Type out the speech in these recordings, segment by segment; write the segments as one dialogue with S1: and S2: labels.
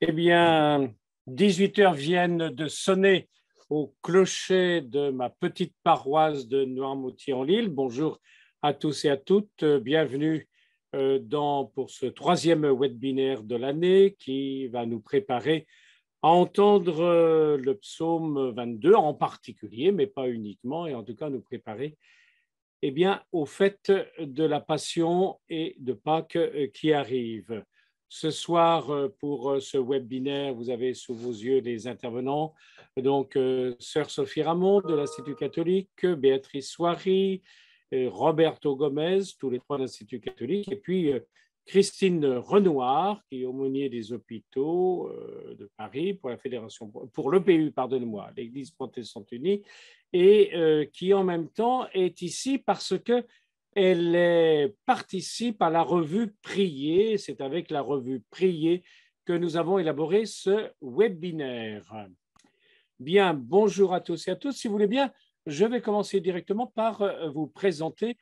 S1: Eh bien, 18 heures viennent de sonner au clocher de ma petite paroisse de Noirmoutier-en-l'Île. Bonjour à tous et à toutes. Bienvenue pour ce troisième webinaire de l'année qui va nous préparer à entendre le psaume 22 en particulier, mais pas uniquement, et en tout cas nous préparer au fait de la Passion et de Pâques qui arrive. Ce soir, pour ce webinaire, vous avez sous vos yeux les intervenants. Donc, Sœur Sophie Ramon de l'Institut catholique, Béatrice Soiry, Roberto Gomez, tous les trois de l'Institut catholique, et puis Christine Renoir, qui est aumônier des hôpitaux de Paris pour la Fédération, pour l'EPU, pardonnez-moi, l'Église protestante unie, et qui en même temps est ici parce que elle participe à la revue Prier. C'est avec la revue Prier que nous avons élaboré ce webinaire. Bien, bonjour à tous et à toutes. Si vous voulez bien, je vais commencer directement par vous présenter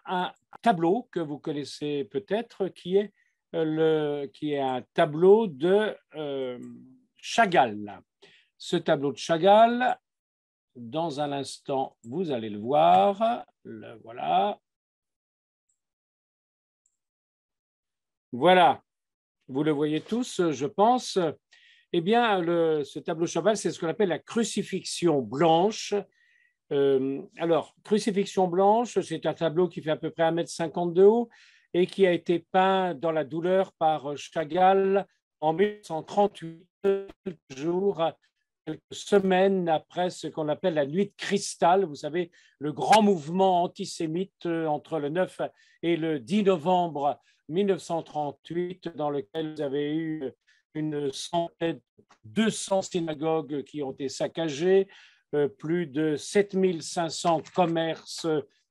S1: un tableau que vous connaissez peut-être, qui est un tableau de Chagall. Ce tableau de Chagall, dans un instant, vous allez le voir. Voilà. Voilà, vous le voyez tous, je pense. Eh bien, ce tableau de Chagall, c'est ce qu'on appelle la crucifixion blanche. Alors, crucifixion blanche, c'est un tableau qui fait à peu près 1,50 m de haut et qui a été peint dans la douleur par Chagall en 1938, quelques jours, quelques semaines après ce qu'on appelle la nuit de cristal. Vous savez, le grand mouvement antisémite entre le 9 et le 10 novembre 1938, dans lequel vous avez eu une centaine, 200 synagogues qui ont été saccagées, plus de 7500 commerces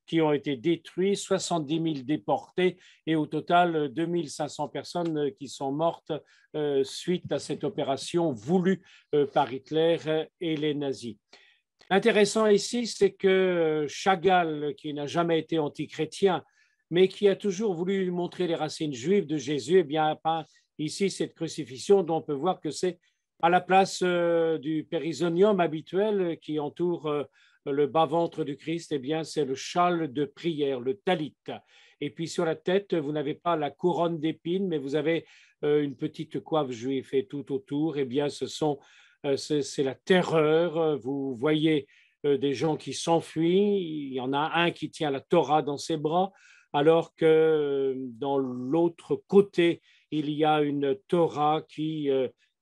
S1: qui ont été détruits, 70 000 déportés et au total 2500 personnes qui sont mortes suite à cette opération voulue par Hitler et les nazis. Intéressant ici, c'est que Chagall, qui n'a jamais été antichrétien, mais qui a toujours voulu montrer les racines juives de Jésus, a peint ici cette crucifixion dont on peut voir que c'est à la place du périsonium habituel qui entoure le bas-ventre du Christ, c'est le châle de prière, le talit. Et puis sur la tête, vous n'avez pas la couronne d'épines, mais vous avez une petite coiffe juive et tout autour, c'est la terreur. Vous voyez des gens qui s'enfuient. Il y en a un qui tient la Torah dans ses bras, alors que dans l'autre côté, il y a une Torah qui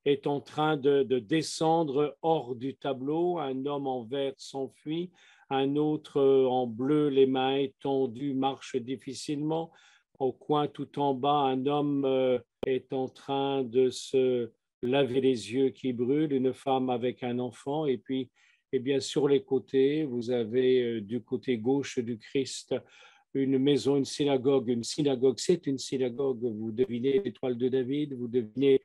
S1: est en train de descendre hors du tableau. Un homme en vert s'enfuit, un autre en bleu, les mains étendues, marche difficilement. Au coin tout en bas, un homme est en train de se laver les yeux qui brûlent, une femme avec un enfant. Et puis, sur les côtés, vous avez du côté gauche du Christ une maison, une synagogue. Une synagogue, c'est une synagogue. Vous devinez l'étoile de David, vous devinez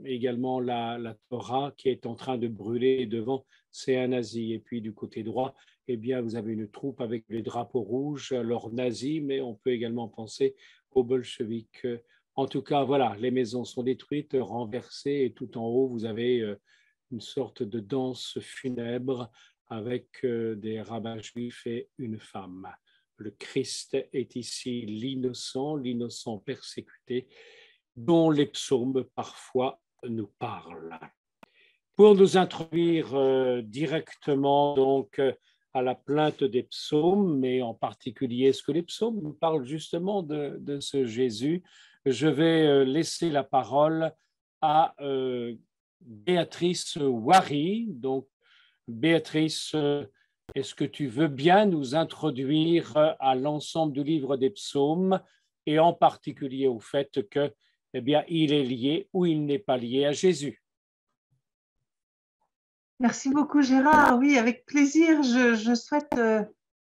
S1: également la Torah qui est en train de brûler, et devant, c'est un nazi. Et puis du côté droit, vous avez une troupe avec les drapeaux rouges, alors nazis, mais on peut également penser aux bolcheviks. En tout cas, voilà, les maisons sont détruites, renversées, et tout en haut, vous avez une sorte de danse funèbre avec des rabbins juifs et une femme. Le Christ est ici l'innocent persécuté, dont les psaumes parfois nous parlent. Pour nous introduire directement donc à la plainte des psaumes, mais en particulier est-ce que les psaumes nous parlent justement de ce Jésus, je vais laisser la parole à Béatrice Soiry. Donc, Béatrice, est-ce que tu veux bien nous introduire à l'ensemble du livre des psaumes et en particulier au fait que il est lié ou il n'est pas lié à Jésus?
S2: Merci beaucoup Gérard. Oui, avec plaisir. Je souhaite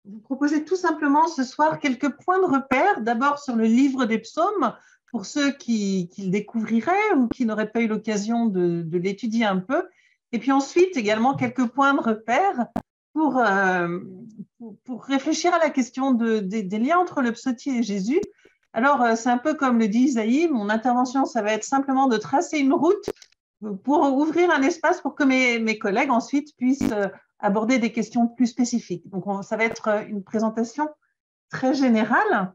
S2: vous proposer tout simplement ce soir quelques points de repère. D'abord sur le livre des psaumes, pour ceux qui le découvriraient ou qui n'auraient pas eu l'occasion de l'étudier un peu. Et puis ensuite également quelques points de repère pour réfléchir à la question des liens entre le psautier et Jésus. Alors, c'est un peu comme le dit Isaïe, mon intervention, ça va être simplement de tracer une route pour ouvrir un espace pour que mes collègues ensuite puissent aborder des questions plus spécifiques. Donc, ça va être une présentation très générale.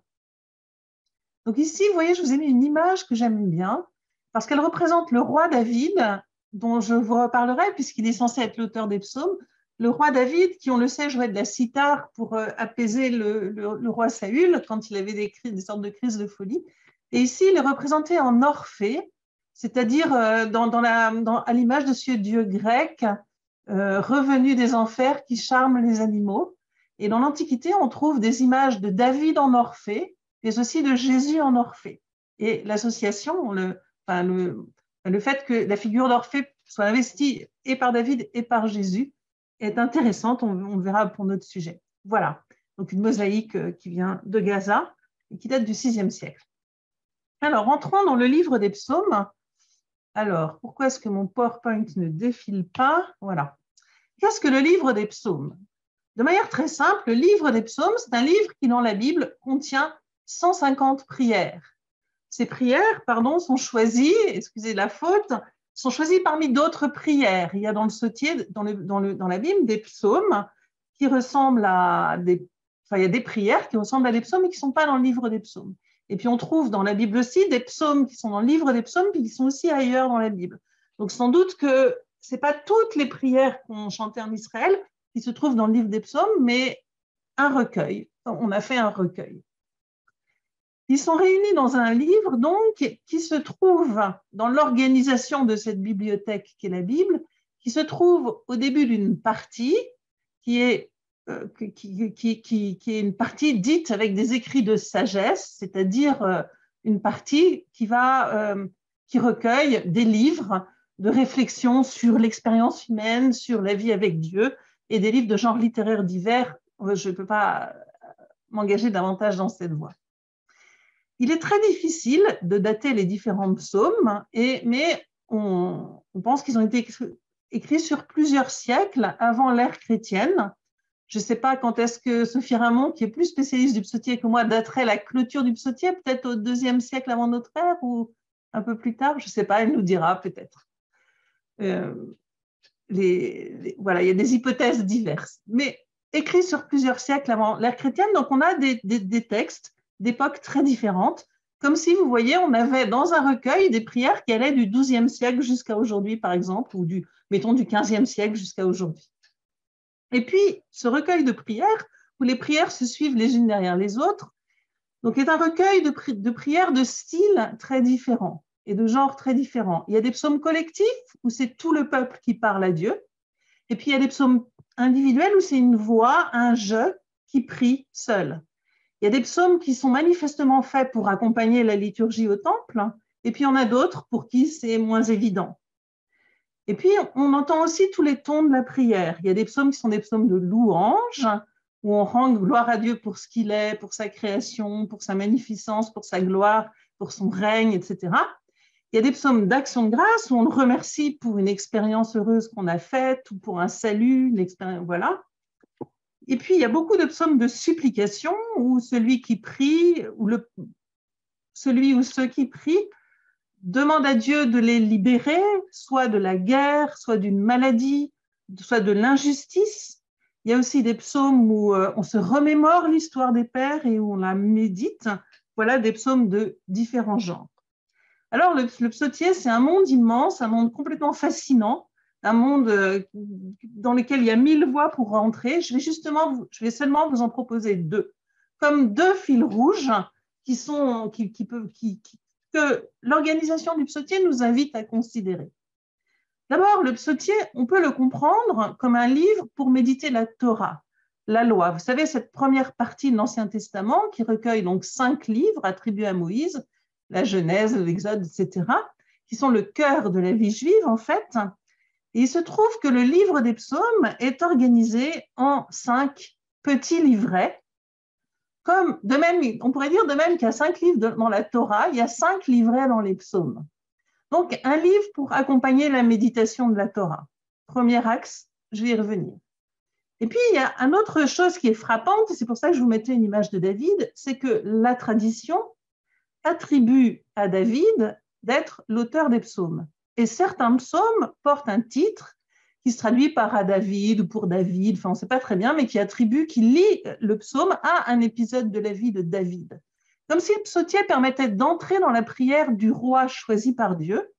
S2: Donc ici, vous voyez, je vous ai mis une image que j'aime bien parce qu'elle représente le roi David, dont je vous reparlerai puisqu'il est censé être l'auteur des psaumes. Le roi David, qui, on le sait, jouait de la cithare pour apaiser le roi Saül quand il avait des sortes de crises de folie. Et ici, il est représenté en Orphée, c'est-à-dire à l'image de ce dieu grec revenu des enfers qui charme les animaux. Et dans l'Antiquité, on trouve des images de David en Orphée, mais aussi de Jésus en Orphée. Et l'association, le fait que la figure d'Orphée soit investie et par David et par Jésus est intéressante, on le verra pour notre sujet. Voilà, donc une mosaïque qui vient de Gaza et qui date du VIe siècle. Alors, entrons dans le livre des psaumes. Alors, pourquoi est-ce que mon PowerPoint ne défile pas? Voilà. Qu'est-ce que le livre des psaumes? De manière très simple, le livre des psaumes, c'est un livre qui, dans la Bible, contient 150 prières. Ces prières, sont choisies, excusez la faute, sont choisies parmi d'autres prières. Il y a dans le psautier, dans la Bible, des psaumes qui ressemblent à il y a des prières qui ressemblent à des psaumes et qui ne sont pas dans le livre des psaumes. Et puis on trouve dans la Bible aussi des psaumes qui sont dans le livre des psaumes puis qui sont aussi ailleurs dans la Bible. Donc sans doute que ce n'est pas toutes les prières qu'on chantait en Israël qui se trouvent dans le livre des psaumes, mais un recueil. On a fait un recueil. Ils sont réunis dans un livre, donc, qui se trouve dans l'organisation de cette bibliothèque qu'est la Bible, qui se trouve au début d'une partie, qui est une partie dite avec des écrits de sagesse, c'est-à-dire une partie qui recueille des livres de réflexion sur l'expérience humaine, sur la vie avec Dieu, et des livres de genre littéraire divers. Je ne peux pas m'engager davantage dans cette voie. Il est très difficile de dater les différents psaumes, mais on pense qu'ils ont été écrits sur plusieurs siècles avant l'ère chrétienne. Je ne sais pas quand est-ce que Sophie Ramon, qui est plus spécialiste du psautier que moi, daterait la clôture du psautier, peut-être au IIe siècle avant notre ère ou un peu plus tard, je ne sais pas, elle nous dira peut-être. Voilà, il y a des hypothèses diverses, mais écrits sur plusieurs siècles avant l'ère chrétienne, donc on a des textes d'époques très différentes, comme si, vous voyez, on avait dans un recueil des prières qui allaient du XIIe siècle jusqu'à aujourd'hui, par exemple, ou mettons, du XVe siècle jusqu'à aujourd'hui. Et puis, ce recueil de prières, où les prières se suivent les unes derrière les autres, donc est un recueil de prières de styles très différents et de genres très différents. Il y a des psaumes collectifs, où c'est tout le peuple qui parle à Dieu, et puis il y a des psaumes individuels, où c'est une voix, un je, qui prie seul. Il y a des psaumes qui sont manifestement faits pour accompagner la liturgie au temple, et puis il y en a d'autres pour qui c'est moins évident. Et puis, on entend aussi tous les tons de la prière. Il y a des psaumes qui sont des psaumes de louange, où on rend gloire à Dieu pour ce qu'il est, pour sa création, pour sa magnificence, pour sa gloire, pour son règne, etc. Il y a des psaumes d'action de grâce, où on le remercie pour une expérience heureuse qu'on a faite, ou pour un salut, une expérience, voilà. Et puis, il y a beaucoup de psaumes de supplication, où celui qui prie, celui ou ceux qui prient, demandent à Dieu de les libérer, soit de la guerre, soit d'une maladie, soit de l'injustice. Il y a aussi des psaumes où on se remémore l'histoire des pères et où on la médite. Voilà des psaumes de différents genres. Alors, le psautier, c'est un monde immense, un monde complètement fascinant, un monde dans lequel il y a 1000 voix pour rentrer. Je vais seulement vous en proposer deux, comme deux fils rouges que l'organisation du psautier nous invite à considérer. D'abord, le psautier, on peut le comprendre comme un livre pour méditer la Torah, la loi. Vous savez, cette première partie de l'Ancien Testament qui recueille donc 5 livres attribués à Moïse, la Genèse, l'Exode, etc., qui sont le cœur de la vie juive, en fait. Et il se trouve que le livre des psaumes est organisé en 5 petits livrets. On pourrait dire de même qu'il y a 5 livres dans la Torah, il y a 5 livrets dans les psaumes. Donc, un livre pour accompagner la méditation de la Torah. Premier axe, je vais y revenir. Et puis, il y a une autre chose qui est frappante, c'est pour ça que je vous mettais une image de David, c'est que la tradition attribue à David d'être l'auteur des psaumes. Et certains psaumes portent un titre qui se traduit par à David ou pour David, enfin on ne sait pas très bien, mais qui lie le psaume à un épisode de la vie de David. Comme si le psautier permettait d'entrer dans la prière du roi choisi par Dieu.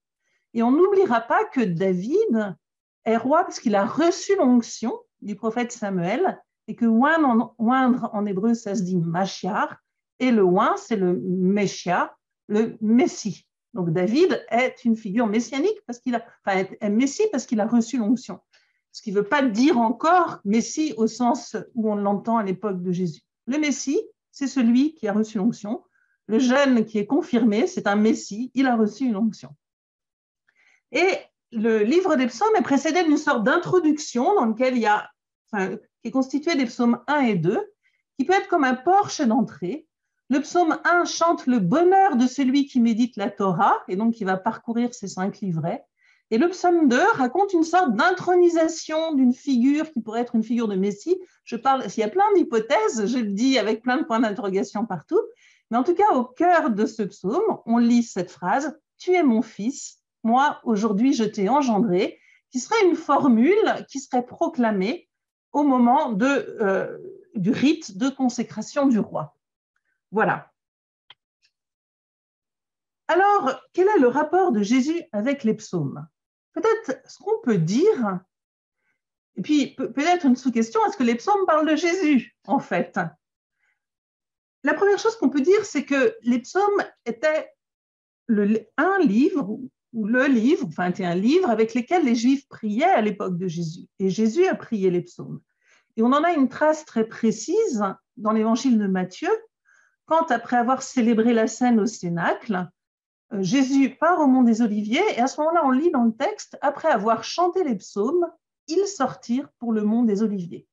S2: Et on n'oubliera pas que David est roi parce qu'il a reçu l'onction du prophète Samuel, et que oindre en hébreu, ça se dit Mashiach, et le oint, c'est le Messia, le Messie. Donc David est une figure messianique est Messie parce qu'il a reçu l'onction. Ce qui ne veut pas dire encore Messie au sens où on l'entend à l'époque de Jésus. Le Messie, c'est celui qui a reçu l'onction. Le jeune qui est confirmé, c'est un Messie, il a reçu une onction. Et le livre des psaumes est précédé d'une sorte d'introduction dans lequel qui est constitué des psaumes 1 et 2, qui peut être comme un porche d'entrée. Le psaume 1 chante le bonheur de celui qui médite la Torah, et donc qui va parcourir ces 5 livrets. Et le psaume 2 raconte une sorte d'intronisation d'une figure qui pourrait être une figure de Messie. Il y a plein d'hypothèses, je le dis avec plein de points d'interrogation partout, mais en tout cas, au cœur de ce psaume, on lit cette phrase « Tu es mon fils, moi, aujourd'hui, je t'ai engendré », qui serait une formule qui serait proclamée au moment du rite de consécration du roi. Voilà. Alors, quel est le rapport de Jésus avec les psaumes? Peut-être ce qu'on peut dire, et puis peut-être une sous-question, est-ce que les psaumes parlent de Jésus, en fait? La première chose qu'on peut dire, c'est que les psaumes étaient un livre, ou le livre, enfin, était un livre avec lequel les Juifs priaient à l'époque de Jésus. Et Jésus a prié les psaumes. Et on en a une trace très précise dans l'évangile de Matthieu, quand, après avoir célébré la scène au Cénacle, Jésus part au mont des Oliviers, et à ce moment-là, on lit dans le texte, après avoir chanté les psaumes, ils sortirent pour le mont des Oliviers.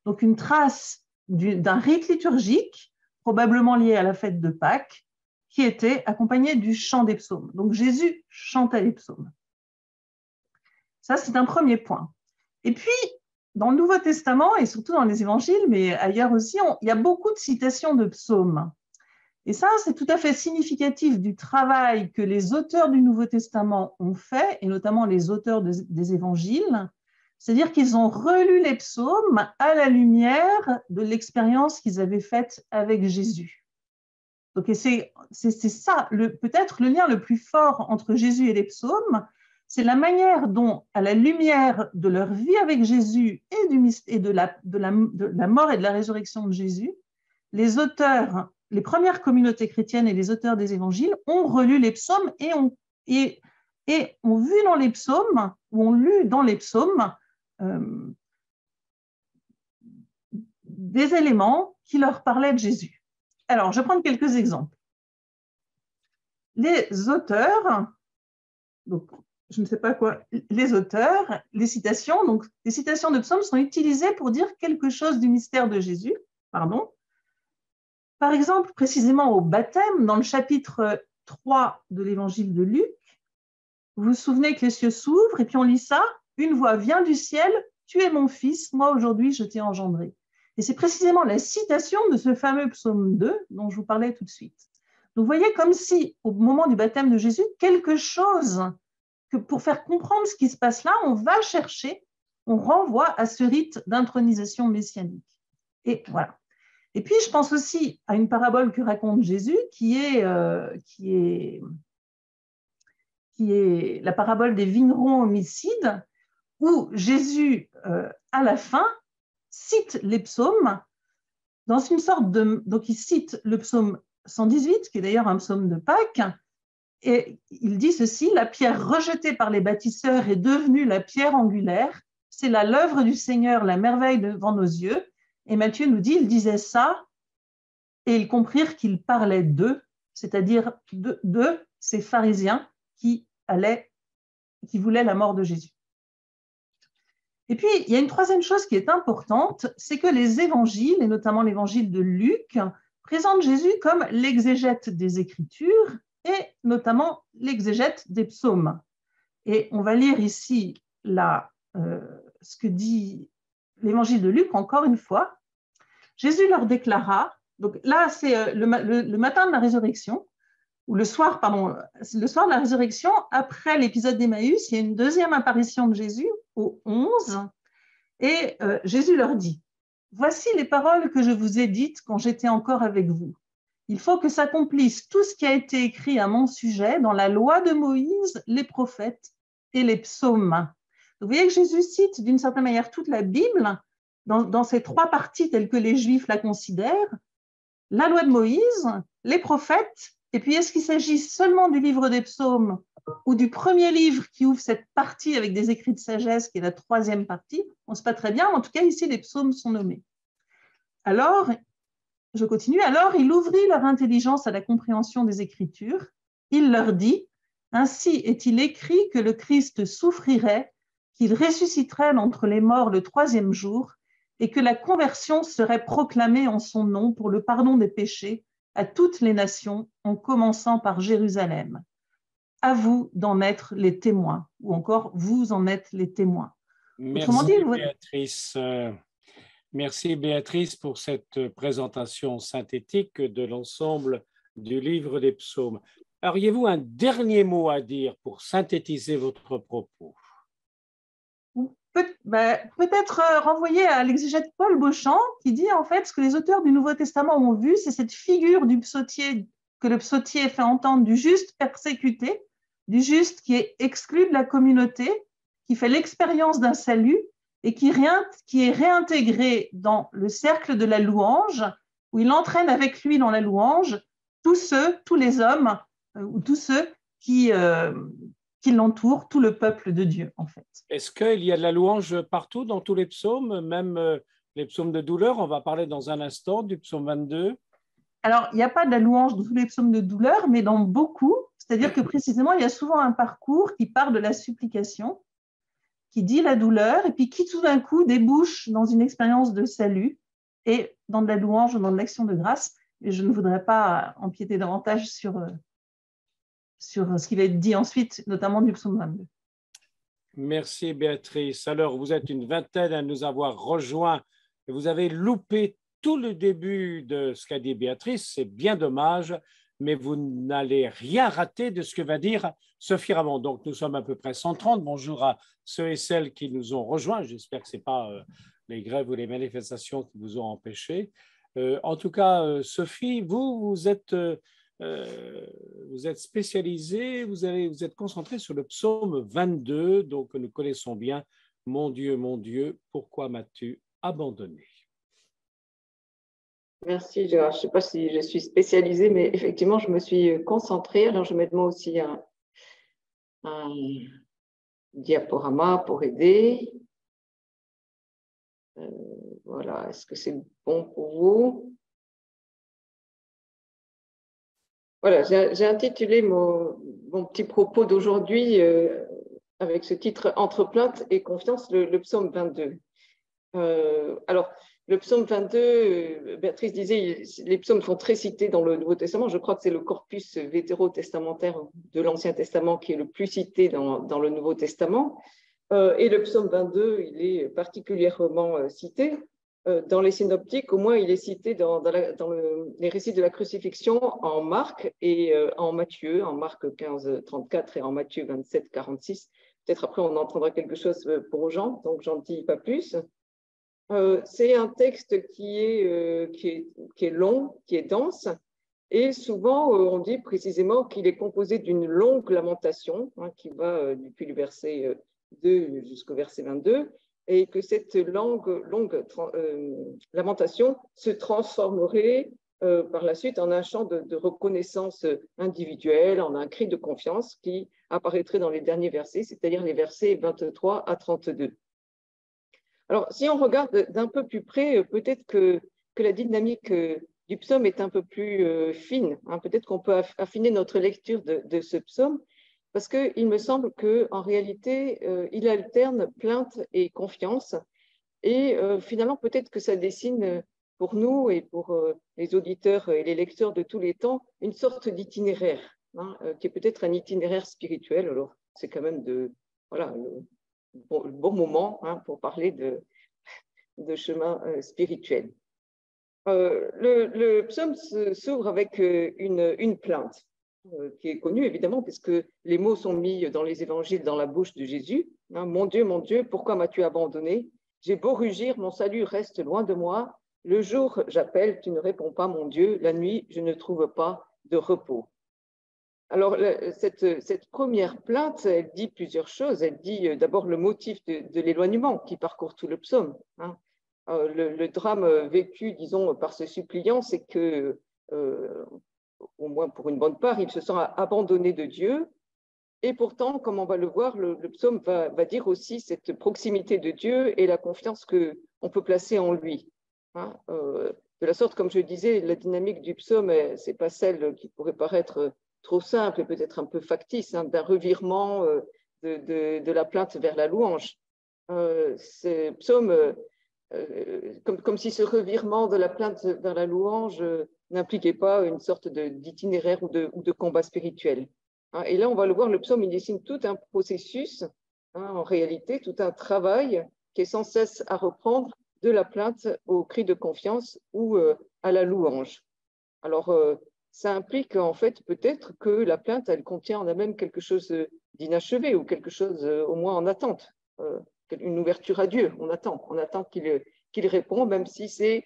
S2: Donc une trace d'un rite liturgique, probablement lié à la fête de Pâques, qui était accompagné du chant des psaumes. Donc Jésus chantait les psaumes. Ça, c'est un premier point. Et puis, dans le Nouveau Testament, et surtout dans les évangiles, mais ailleurs aussi, il y a beaucoup de citations de psaumes. Et ça, c'est tout à fait significatif du travail que les auteurs du Nouveau Testament ont fait, et notamment les auteurs des évangiles, c'est-à-dire qu'ils ont relu les psaumes à la lumière de l'expérience qu'ils avaient faite avec Jésus. Donc, c'est ça, peut-être le lien le plus fort entre Jésus et les psaumes, c'est la manière dont, à la lumière de leur vie avec Jésus et de la mort et de la résurrection de Jésus, les auteurs, les premières communautés chrétiennes et les auteurs des évangiles ont relu les psaumes et ont vu dans les psaumes, ou ont lu dans les psaumes, des éléments qui leur parlaient de Jésus. Alors, je vais prendre quelques exemples. Les auteurs, donc je ne sais pas quoi, les auteurs, les citations, donc les citations de psaumes sont utilisées pour dire quelque chose du mystère de Jésus, pardon. Par exemple, précisément au baptême, dans le chapitre 3 de l'évangile de Luc, vous vous souvenez que les cieux s'ouvrent et puis on lit ça, une voix vient du ciel, tu es mon fils, moi aujourd'hui je t'ai engendré. Et c'est précisément la citation de ce fameux psaume 2 dont je vous parlais tout de suite. Donc vous voyez comme si au moment du baptême de Jésus, quelque chose que pour faire comprendre ce qui se passe là, on va chercher, on renvoie à ce rite d'intronisation messianique. Et voilà. Et puis je pense aussi à une parabole que raconte Jésus qui est la parabole des vignerons homicides, où Jésus, à la fin, cite les psaumes dans une sorte de... Donc, il cite le psaume 118, qui est d'ailleurs un psaume de Pâques, et il dit ceci, « La pierre rejetée par les bâtisseurs est devenue la pierre angulaire, c'est là l'œuvre du Seigneur, la merveille devant nos yeux. » Et Matthieu nous dit, il disait ça, et ils comprirent qu'il parlait d'eux, c'est-à-dire de ces pharisiens qui voulaient la mort de Jésus. Et puis, il y a une troisième chose qui est importante, c'est que les évangiles, et notamment l'évangile de Luc, présentent Jésus comme l'exégète des Écritures et notamment l'exégète des psaumes. Et on va lire ici ce que dit l'évangile de Luc, encore une fois. Jésus leur déclara, donc là c'est le matin de la résurrection, ou le soir, pardon, le soir de la résurrection, après l'épisode d'Emmaüs, il y a une deuxième apparition de Jésus au 11, et Jésus leur dit, « Voici les paroles que je vous ai dites quand j'étais encore avec vous. Il faut que s'accomplisse tout ce qui a été écrit à mon sujet dans la loi de Moïse, les prophètes et les psaumes. » Vous voyez que Jésus cite d'une certaine manière toute la Bible dans ces trois parties telles que les Juifs la considèrent, la loi de Moïse, les prophètes, et puis est-ce qu'il s'agit seulement du livre des psaumes ou du premier livre qui ouvre cette partie avec des écrits de sagesse, qui est la troisième partie? On ne sait pas très bien, mais en tout cas, ici, les psaumes sont nommés. Alors, je continue. Alors, il ouvrit leur intelligence à la compréhension des Écritures. Il leur dit, « Ainsi est-il écrit que le Christ souffrirait, qu'il ressusciterait d'entre les morts le troisième jour, et que la conversion serait proclamée en son nom pour le pardon des péchés à toutes les nations, en commençant par Jérusalem. À vous d'en être les témoins. » Ou encore, vous en êtes les témoins.
S1: Merci, Béatrice. Merci, Béatrice, pour cette présentation synthétique de l'ensemble du livre des psaumes. Auriez-vous un dernier mot à dire pour synthétiser votre propos?
S2: Peut-être renvoyer à l'exégète Paul Beauchamp, qui dit en fait ce que les auteurs du Nouveau Testament ont vu, c'est cette figure du psautier que le psautier fait entendre, du juste persécuté, du juste qui est exclu de la communauté, qui fait l'expérience d'un salut et qui est réintégré dans le cercle de la louange, où il entraîne avec lui dans la louange tous les hommes ou tous ceux qui l'entourent, tout le peuple de Dieu, en fait.
S1: Est-ce qu'il y a de la louange partout dans tous les psaumes, même les psaumes de douleur? On va parler dans un instant du psaume 22.
S2: Alors, il n'y a pas de la louange dans tous les psaumes de douleur, mais dans beaucoup, c'est-à-dire que précisément, il y a souvent un parcours qui part de la supplication, qui dit la douleur, et puis qui tout d'un coup débouche dans une expérience de salut et dans de la louange ou dans de l'action de grâce. Et je ne voudrais pas empiéter davantage sur ce qui va être dit ensuite, notamment du psaume 22.
S1: Merci, Béatrice. Alors, vous êtes une vingtaine à nous avoir rejoints et vous avez loupé tout le début de ce qu'a dit Béatrice. C'est bien dommage, mais vous n'allez rien rater de ce que va dire Sophie Ramon. Donc, nous sommes à peu près 130. Bonjour à ceux et celles qui nous ont rejoints. J'espère que ce n'est pas les grèves ou les manifestations qui vous ont empêchés. En tout cas, Sophie, vous êtes spécialisée, vous êtes concentrée sur le psaume 22, donc que nous connaissons bien. Mon Dieu, pourquoi m'as-tu abandonné?
S3: Merci, je ne sais pas si je suis spécialisée, mais effectivement, je me suis concentrée. Alors, je vais mettre moi aussi un diaporama pour aider. Voilà, est-ce que c'est bon pour vous? Voilà, j'ai intitulé mon petit propos d'aujourd'hui avec ce titre « Entre plainte et confiance », le psaume 22. Alors, le psaume 22, Béatrice disait, les psaumes sont très cités dans le Nouveau Testament. Je crois que c'est le corpus vétérotestamentaire de l'Ancien Testament qui est le plus cité dans le Nouveau Testament. Et le psaume 22, il est particulièrement cité. Dans les synoptiques, au moins, il est cité dans les récits de la crucifixion en Marc et en Matthieu, en Marc 15, 34 et en Matthieu 27, 46. Peut-être après, on entendra quelque chose pour Jean, donc j'en dis pas plus. C'est un texte qui est long, qui est dense, et souvent on dit précisément qu'il est composé d'une longue lamentation qui va depuis le verset 2 jusqu'au verset 22, et que cette longue lamentation se transformerait par la suite en un chant de reconnaissance individuelle, en un cri de confiance qui apparaîtrait dans les derniers versets, c'est-à-dire les versets 23 à 32. Alors, si on regarde d'un peu plus près, peut-être que la dynamique du psaume est un peu plus fine. Peut-être qu'on peut affiner notre lecture de ce psaume, parce qu'il me semble qu'en réalité, il alterne plainte et confiance. Et finalement, peut-être que ça dessine pour nous et pour les auditeurs et les lecteurs de tous les temps une sorte d'itinéraire, qui est peut-être un itinéraire spirituel. Alors, c'est quand même le bon moment pour parler de chemin spirituel. Le psaume s'ouvre avec une plainte. qui est connu évidemment, puisque les mots sont mis dans les évangiles dans la bouche de Jésus. Hein, mon Dieu, pourquoi m'as-tu abandonné? J'ai beau rugir, mon salut reste loin de moi. Le jour, j'appelle, tu ne réponds pas, mon Dieu. La nuit, je ne trouve pas de repos. Alors, cette première plainte, elle dit plusieurs choses. Elle dit d'abord le motif de l'éloignement qui parcourt tout le psaume. Hein. Le drame vécu, disons, par ce suppliant, c'est que, au moins pour une bonne part, il se sent abandonné de Dieu. Et pourtant, comme on va le voir, le psaume va dire aussi cette proximité de Dieu et la confiance qu'on peut placer en lui. Hein. De la sorte, comme je disais, la dynamique du psaume, ce n'est pas celle qui pourrait paraître trop simple et peut-être un peu factice, hein, d'un revirement de la plainte vers la louange. Ce psaume, comme si ce revirement de la plainte vers la louange n'impliquait pas une sorte d'itinéraire ou de combat spirituel. Hein. Et là, on va le voir, le psaume, il dessine tout un processus, hein, en réalité, tout un travail qui est sans cesse à reprendre de la plainte au cri de confiance ou à la louange. Alors, ça implique en fait peut-être que la plainte, elle contient en elle-même quelque chose d'inachevé ou quelque chose au moins en attente, une ouverture à Dieu. On attend qu'il réponde, même si c'est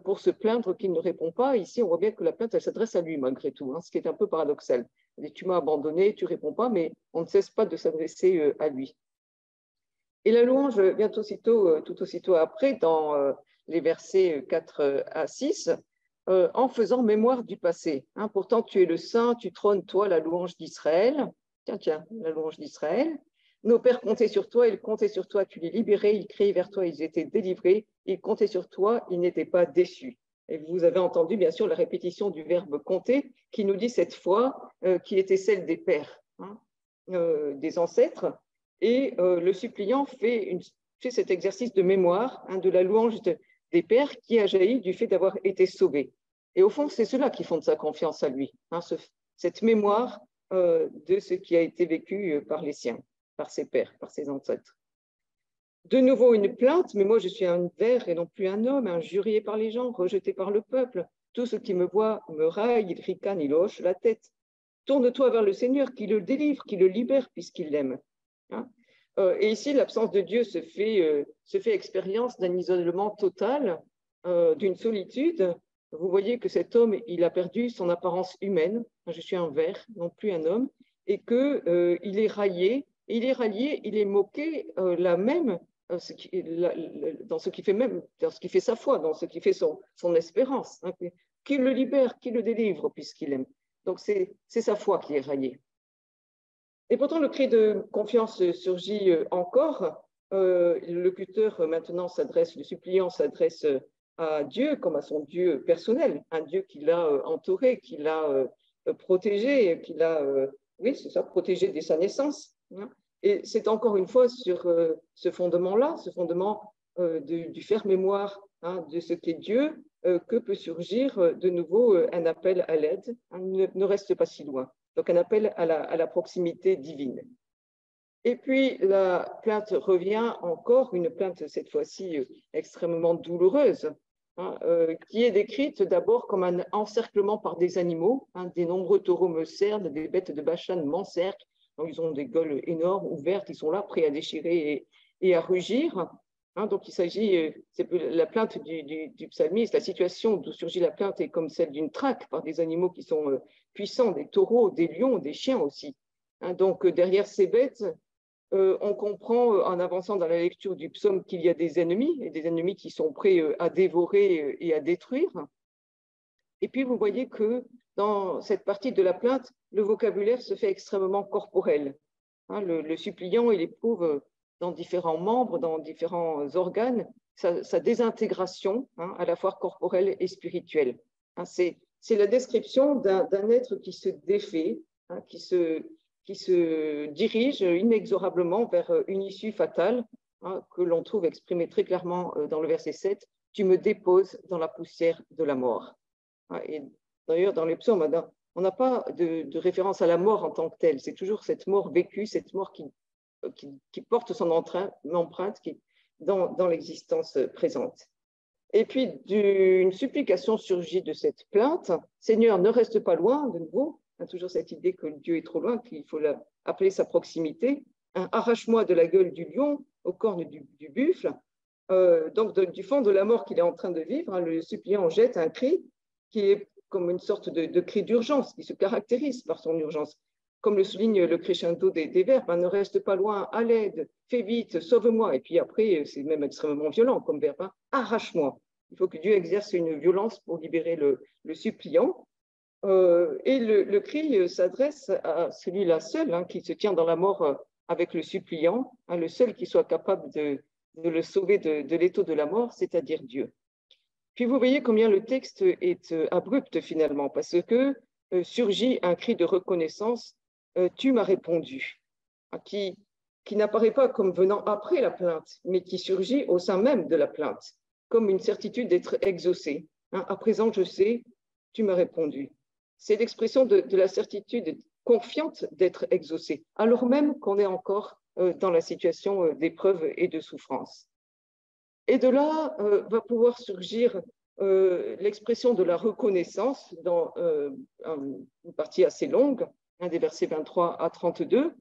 S3: pour se plaindre qu'il ne répond pas. Ici, on voit bien que la plainte, elle s'adresse à lui malgré tout, hein, ce qui est un peu paradoxal. Tu m'as abandonné, tu ne réponds pas, mais on ne cesse pas de s'adresser à lui. Et la louange vient tout aussitôt après, dans les versets 4 à 6, en faisant mémoire du passé. Hein, pourtant, tu es le Saint, tu trônes, toi, la louange d'Israël. Tiens, la louange d'Israël. Nos pères comptaient sur toi, ils comptaient sur toi, tu les libérais, ils criaient vers toi, ils étaient délivrés, ils comptaient sur toi, ils n'étaient pas déçus. Et vous avez entendu, bien sûr, la répétition du verbe compter, qui nous dit cette fois qui était celle des pères, hein, des ancêtres. Et le suppliant fait cet exercice de mémoire, hein, de la louange des pères qui a jailli du fait d'avoir été sauvé. Et au fond, c'est cela qui fonde sa confiance à lui, hein, cette mémoire de ce qui a été vécu par les siens, par ses pères, par ses ancêtres. De nouveau une plainte, mais moi je suis un ver et non plus un homme, injurié par les gens, rejeté par le peuple. Tout ce qui me voit me raille, il ricane, il hoche la tête. Tourne-toi vers le Seigneur, qui le délivre, qui le libère, puisqu'il l'aime. Hein. Et ici, l'absence de Dieu se fait expérience d'un isolement total, d'une solitude. Vous voyez que cet homme, il a perdu son apparence humaine. Je suis un ver, non plus un homme, et qu'il est raillé, il est moqué là même dans ce qui fait sa foi, dans ce qui fait son espérance. Hein, qui le libère, qui le délivre, puisqu'il aime. Donc c'est sa foi qui est raillée. Et pourtant, le cri de confiance surgit encore. Le locuteur maintenant le suppliant s'adresse à Dieu comme à son Dieu personnel, un Dieu qui l'a entouré, qui l'a protégé, qui l'a, protégé dès sa naissance. Hein. Et c'est encore une fois sur ce fondement-là, ce fondement du faire mémoire, hein, de ce qu'est Dieu, que peut surgir de nouveau un appel à l'aide, hein, ne reste pas si loin. Donc un appel à la proximité divine. Et puis la plainte revient encore, une plainte cette fois-ci extrêmement douloureuse, hein, qui est décrite d'abord comme un encerclement par des animaux, hein, des nombreux taureaux me cernent, des bêtes de Bashan m'encerclent, donc ils ont des gueules énormes, ouvertes, ils sont là prêts à déchirer et à rugir. Hein, donc il s'agit, la plainte du psalmiste, la situation d'où surgit la plainte est comme celle d'une traque par des animaux qui sont puissants, des taureaux, des lions, des chiens aussi. Hein, donc derrière ces bêtes, on comprend en avançant dans la lecture du psaume qu'il y a des ennemis, et des ennemis qui sont prêts à dévorer et à détruire. Et puis vous voyez que dans cette partie de la plainte, le vocabulaire se fait extrêmement corporel. Hein, le suppliant, il éprouve dans différents membres, dans différents organes, sa désintégration, hein, à la fois corporelle et spirituelle. Hein, c'est la description d'un être qui se défait, hein, qui se dirige inexorablement vers une issue fatale, hein, que l'on trouve exprimée très clairement dans le verset 7, « Tu me déposes dans la poussière de la mort ». Hein, et d'ailleurs, dans les psaumes, on n'a pas de référence à la mort en tant que telle, c'est toujours cette mort vécue, cette mort qui porte son empreinte dans l'existence présente. Et puis, une supplication surgit de cette plainte. Seigneur, ne reste pas loin, de nouveau, toujours cette idée que Dieu est trop loin, qu'il faut appeler sa proximité. Arrache-moi de la gueule du lion, aux cornes du buffle. Donc, du fond de la mort qu'il est en train de vivre, le suppliant jette un cri qui est comme une sorte de cri d'urgence, qui se caractérise par son urgence. Comme le souligne le crescendo des verbes, ne reste pas loin, à l'aide, fais vite, sauve-moi. Et puis après, c'est même extrêmement violent comme verbe, arrache-moi. Il faut que Dieu exerce une violence pour libérer le suppliant. Et le cri s'adresse à celui-là seul qui se tient dans la mort avec le suppliant, le seul qui soit capable de le sauver de l'étau de la mort, c'est-à-dire Dieu. Puis vous voyez combien le texte est abrupt finalement, parce que surgit un cri de reconnaissance, tu m'as répondu, qui n'apparaît pas comme venant après la plainte, mais qui surgit au sein même de la plainte, comme une certitude d'être exaucé. À présent, je sais, tu m'as répondu. C'est l'expression de la certitude confiante d'être exaucé, alors même qu'on est encore dans la situation d'épreuve et de souffrance. Et de là va pouvoir surgir l'expression de la reconnaissance dans une partie assez longue, des versets 23 à 32,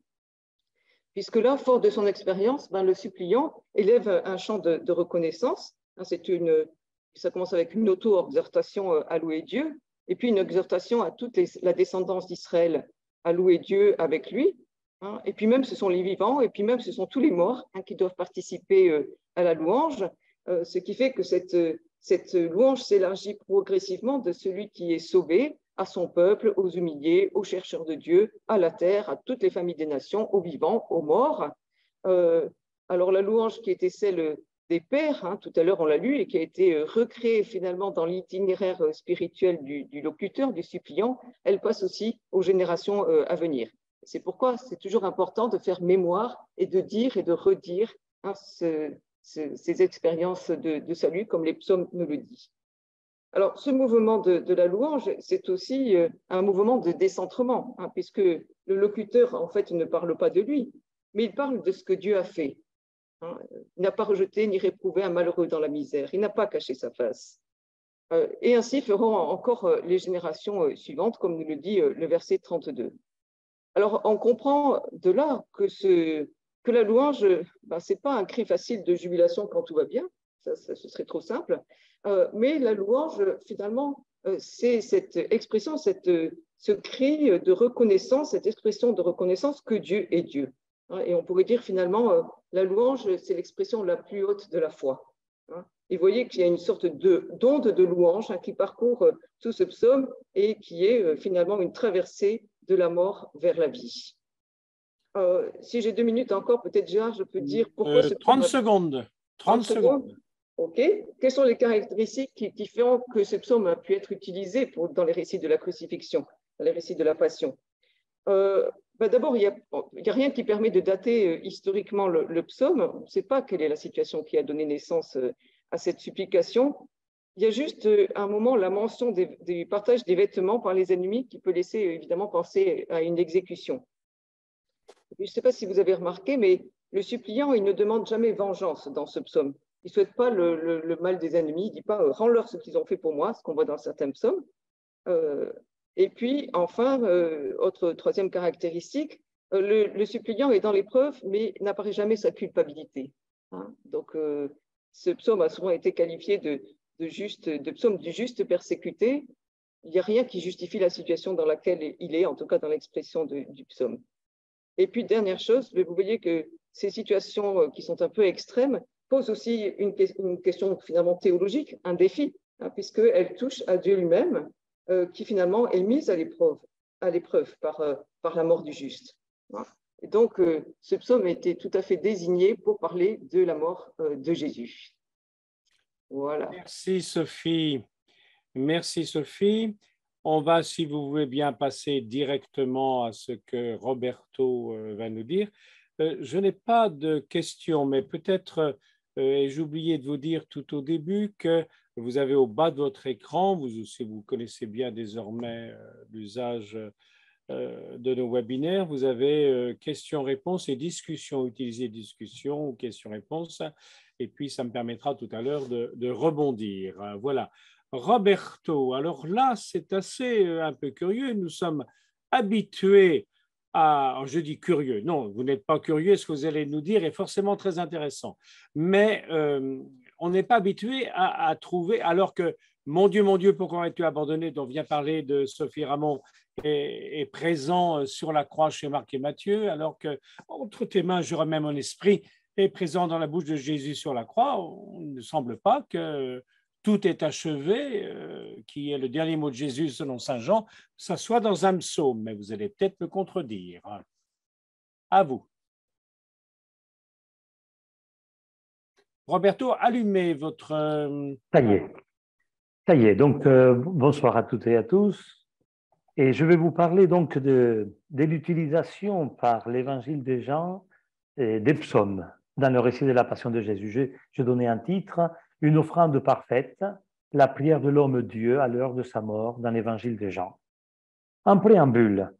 S3: puisque là, fort de son expérience, le suppliant élève un chant de reconnaissance. Ça commence avec une auto-exhortation à louer Dieu, et puis une exhortation à toute la descendance d'Israël à louer Dieu avec lui. Et puis même, ce sont les vivants, et puis même, ce sont tous les morts qui doivent participer à la louange, ce qui fait que cette louange s'élargit progressivement de celui qui est sauvé à son peuple, aux humiliés, aux chercheurs de Dieu, à la terre, à toutes les familles des nations, aux vivants, aux morts. Alors la louange qui était celle des pères, tout à l'heure on l'a lu, et qui a été recréée finalement dans l'itinéraire spirituel du locuteur, du suppliant, elle passe aussi aux générations à venir. C'est pourquoi c'est toujours important de faire mémoire et de dire et de redire ces expériences de salut, comme les psaumes nous le disent. Alors, ce mouvement de la louange, c'est aussi un mouvement de décentrement, puisque le locuteur, en fait, ne parle pas de lui, mais il parle de ce que Dieu a fait. Il n'a pas rejeté ni réprouvé un malheureux dans la misère, il n'a pas caché sa face. Et ainsi feront encore les générations suivantes, comme nous le dit le verset 32. Alors, on comprend de là que la louange, ce n'est pas un cri facile de jubilation quand tout va bien, ça ce serait trop simple, mais la louange, finalement, c'est cette expression, ce cri de reconnaissance, cette expression de reconnaissance que Dieu est Dieu. Et on pourrait dire finalement, la louange, c'est l'expression la plus haute de la foi. Et vous voyez qu'il y a une sorte d'onde de louange qui parcourt tout ce psaume et qui est finalement une traversée de la mort vers la vie. Si j'ai 2 minutes encore, peut-être Gérard, je peux dire pourquoi...
S1: 30 secondes. 30 secondes.
S3: OK. Quelles sont les caractéristiques qui font que ce psaume a pu être utilisé dans les récits de la crucifixion, dans les récits de la passion? D'abord, il n'y a rien qui permet de dater historiquement le psaume. On ne sait pas quelle est la situation qui a donné naissance à cette supplication. Il y a juste un moment, la mention du partage des vêtements par les ennemis qui peut laisser évidemment penser à une exécution. Je ne sais pas si vous avez remarqué, mais le suppliant, il ne demande jamais vengeance dans ce psaume. Il ne souhaite pas le mal des ennemis. Il ne dit pas « rends-leur ce qu'ils ont fait pour moi », ce qu'on voit dans certains psaumes. Et puis, enfin, troisième caractéristique, le suppliant est dans l'épreuve, mais n'apparaît jamais sa culpabilité. Donc, ce psaume a souvent été qualifié de psaume du juste persécuté. Il n'y a rien qui justifie la situation dans laquelle il est, en tout cas dans l'expression du psaume. Et puis, dernière chose, vous voyez que ces situations qui sont un peu extrêmes posent aussi une question finalement théologique, un défi, puisqu'elles touchent à Dieu lui-même, qui finalement est mise à l'épreuve par la mort du juste. Et donc, ce psaume a été tout à fait désigné pour parler de la mort de Jésus. Voilà.
S1: Merci Sophie. Merci Sophie. On va, si vous voulez bien, passer directement à ce que Roberto va nous dire. Je n'ai pas de questions, mais peut-être ai-je oublié de vous dire tout au début que vous avez au bas de votre écran, si vous connaissez bien désormais l'usage de nos webinaires, vous avez questions-réponses et discussions, utiliser discussion ou questions-réponses, et puis ça me permettra tout à l'heure de rebondir. Voilà. Roberto, alors là, c'est assez un peu curieux. Nous sommes habitué à, je dis curieux, non, vous n'êtes pas curieux, ce que vous allez nous dire est forcément très intéressant, mais on n'est pas habitué à trouver, alors que mon Dieu, pourquoi as-tu abandonné, dont vient parler de Sophie Ramon, est présent sur la croix chez Marc et Matthieu, alors que entre tes mains, je remets mon esprit, est présent dans la bouche de Jésus sur la croix. On ne semble pas que tout est achevé, qui est le dernier mot de Jésus selon Saint Jean, ça soit dans un psaume, mais vous allez peut-être me contredire. À vous. Roberto, allumez votre...
S4: Ça y est. Ça y est. Donc, bonsoir à toutes et à tous. Et je vais vous parler donc de l'utilisation par l'évangile de Jean des psaumes dans le récit de la passion de Jésus. Je donnais un titre, une offrande parfaite, la prière de l'homme Dieu à l'heure de sa mort dans l'évangile de Jean. En préambule,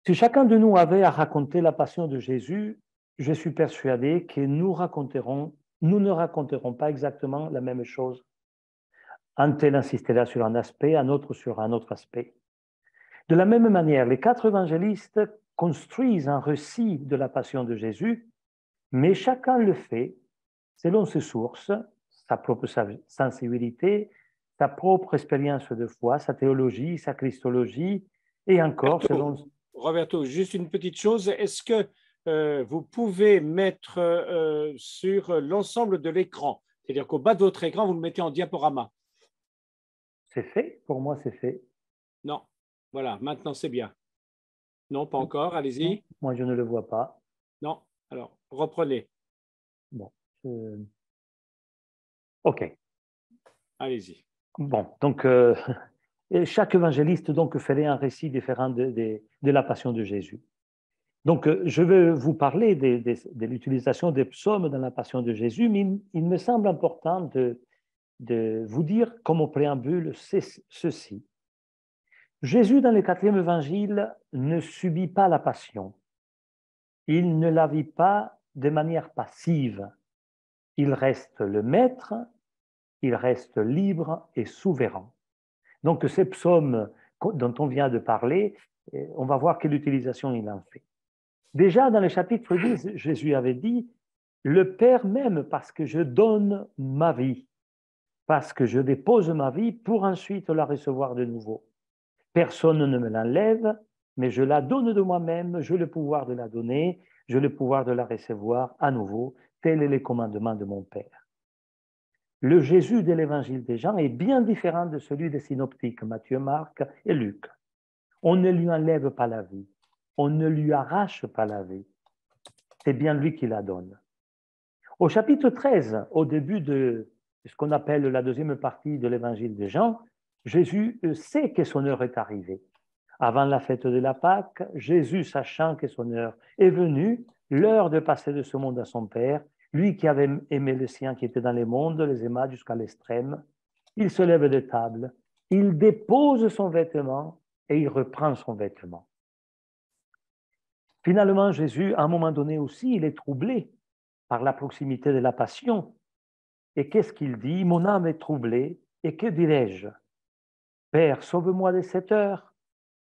S4: si chacun de nous avait à raconter la passion de Jésus, je suis persuadé que nous ne raconterons pas exactement la même chose. Un tel insistera sur un aspect, un autre sur un autre aspect. De la même manière, les 4 évangélistes construisent un récit de la passion de Jésus, mais chacun le fait selon ses sources, sa propre sensibilité, sa propre expérience de foi, sa théologie, sa christologie, et encore selon...
S1: Roberto, juste une petite chose, est-ce que vous pouvez mettre sur l'ensemble de l'écran, c'est-à-dire qu'au bas de votre écran, vous le mettez en diaporama?
S4: C'est fait, pour moi c'est fait.
S1: Non, voilà, maintenant c'est bien. Non, pas encore, allez-y.
S4: Moi je ne le vois pas.
S1: Non, alors reprenez.
S4: Bon, ok.
S1: Allez-y.
S4: Bon, donc chaque évangéliste donc ferait un récit différent de la passion de Jésus. Donc je vais vous parler de l'utilisation des psaumes dans la passion de Jésus, mais il me semble important de vous dire comme au préambule ceci. Jésus, dans le 4e évangile, ne subit pas la passion. Il ne la vit pas de manière passive. Il reste le maître, il reste libre et souverain. Donc ces psaumes dont on vient de parler, on va voir quelle utilisation il en fait. Déjà dans le chapitre 10, Jésus avait dit « Le Père m'aime parce que je donne ma vie, parce que je dépose ma vie pour ensuite la recevoir de nouveau. Personne ne me l'enlève, mais je la donne de moi-même, j'ai le pouvoir de la donner, j'ai le pouvoir de la recevoir à nouveau, tel est le commandement de mon Père. » Le Jésus de l'évangile de Jean est bien différent de celui des synoptiques, Matthieu, Marc et Luc. On ne lui enlève pas la vie, on ne lui arrache pas la vie, c'est bien lui qui la donne. Au chapitre 13, au début de ce qu'on appelle la deuxième partie de l'évangile de Jean, Jésus sait que son heure est arrivée. Avant la fête de la Pâque, Jésus, sachant que son heure est venue, l'heure de passer de ce monde à son Père, lui qui avait aimé les siens qui étaient dans le monde, les aima jusqu'à l'extrême, il se lève de table, il dépose son vêtement et il reprend son vêtement. Finalement, Jésus, à un moment donné aussi, il est troublé par la proximité de la passion. Et qu'est-ce qu'il dit? Mon âme est troublée, et que dirais-je? Père, sauve-moi de cette heure.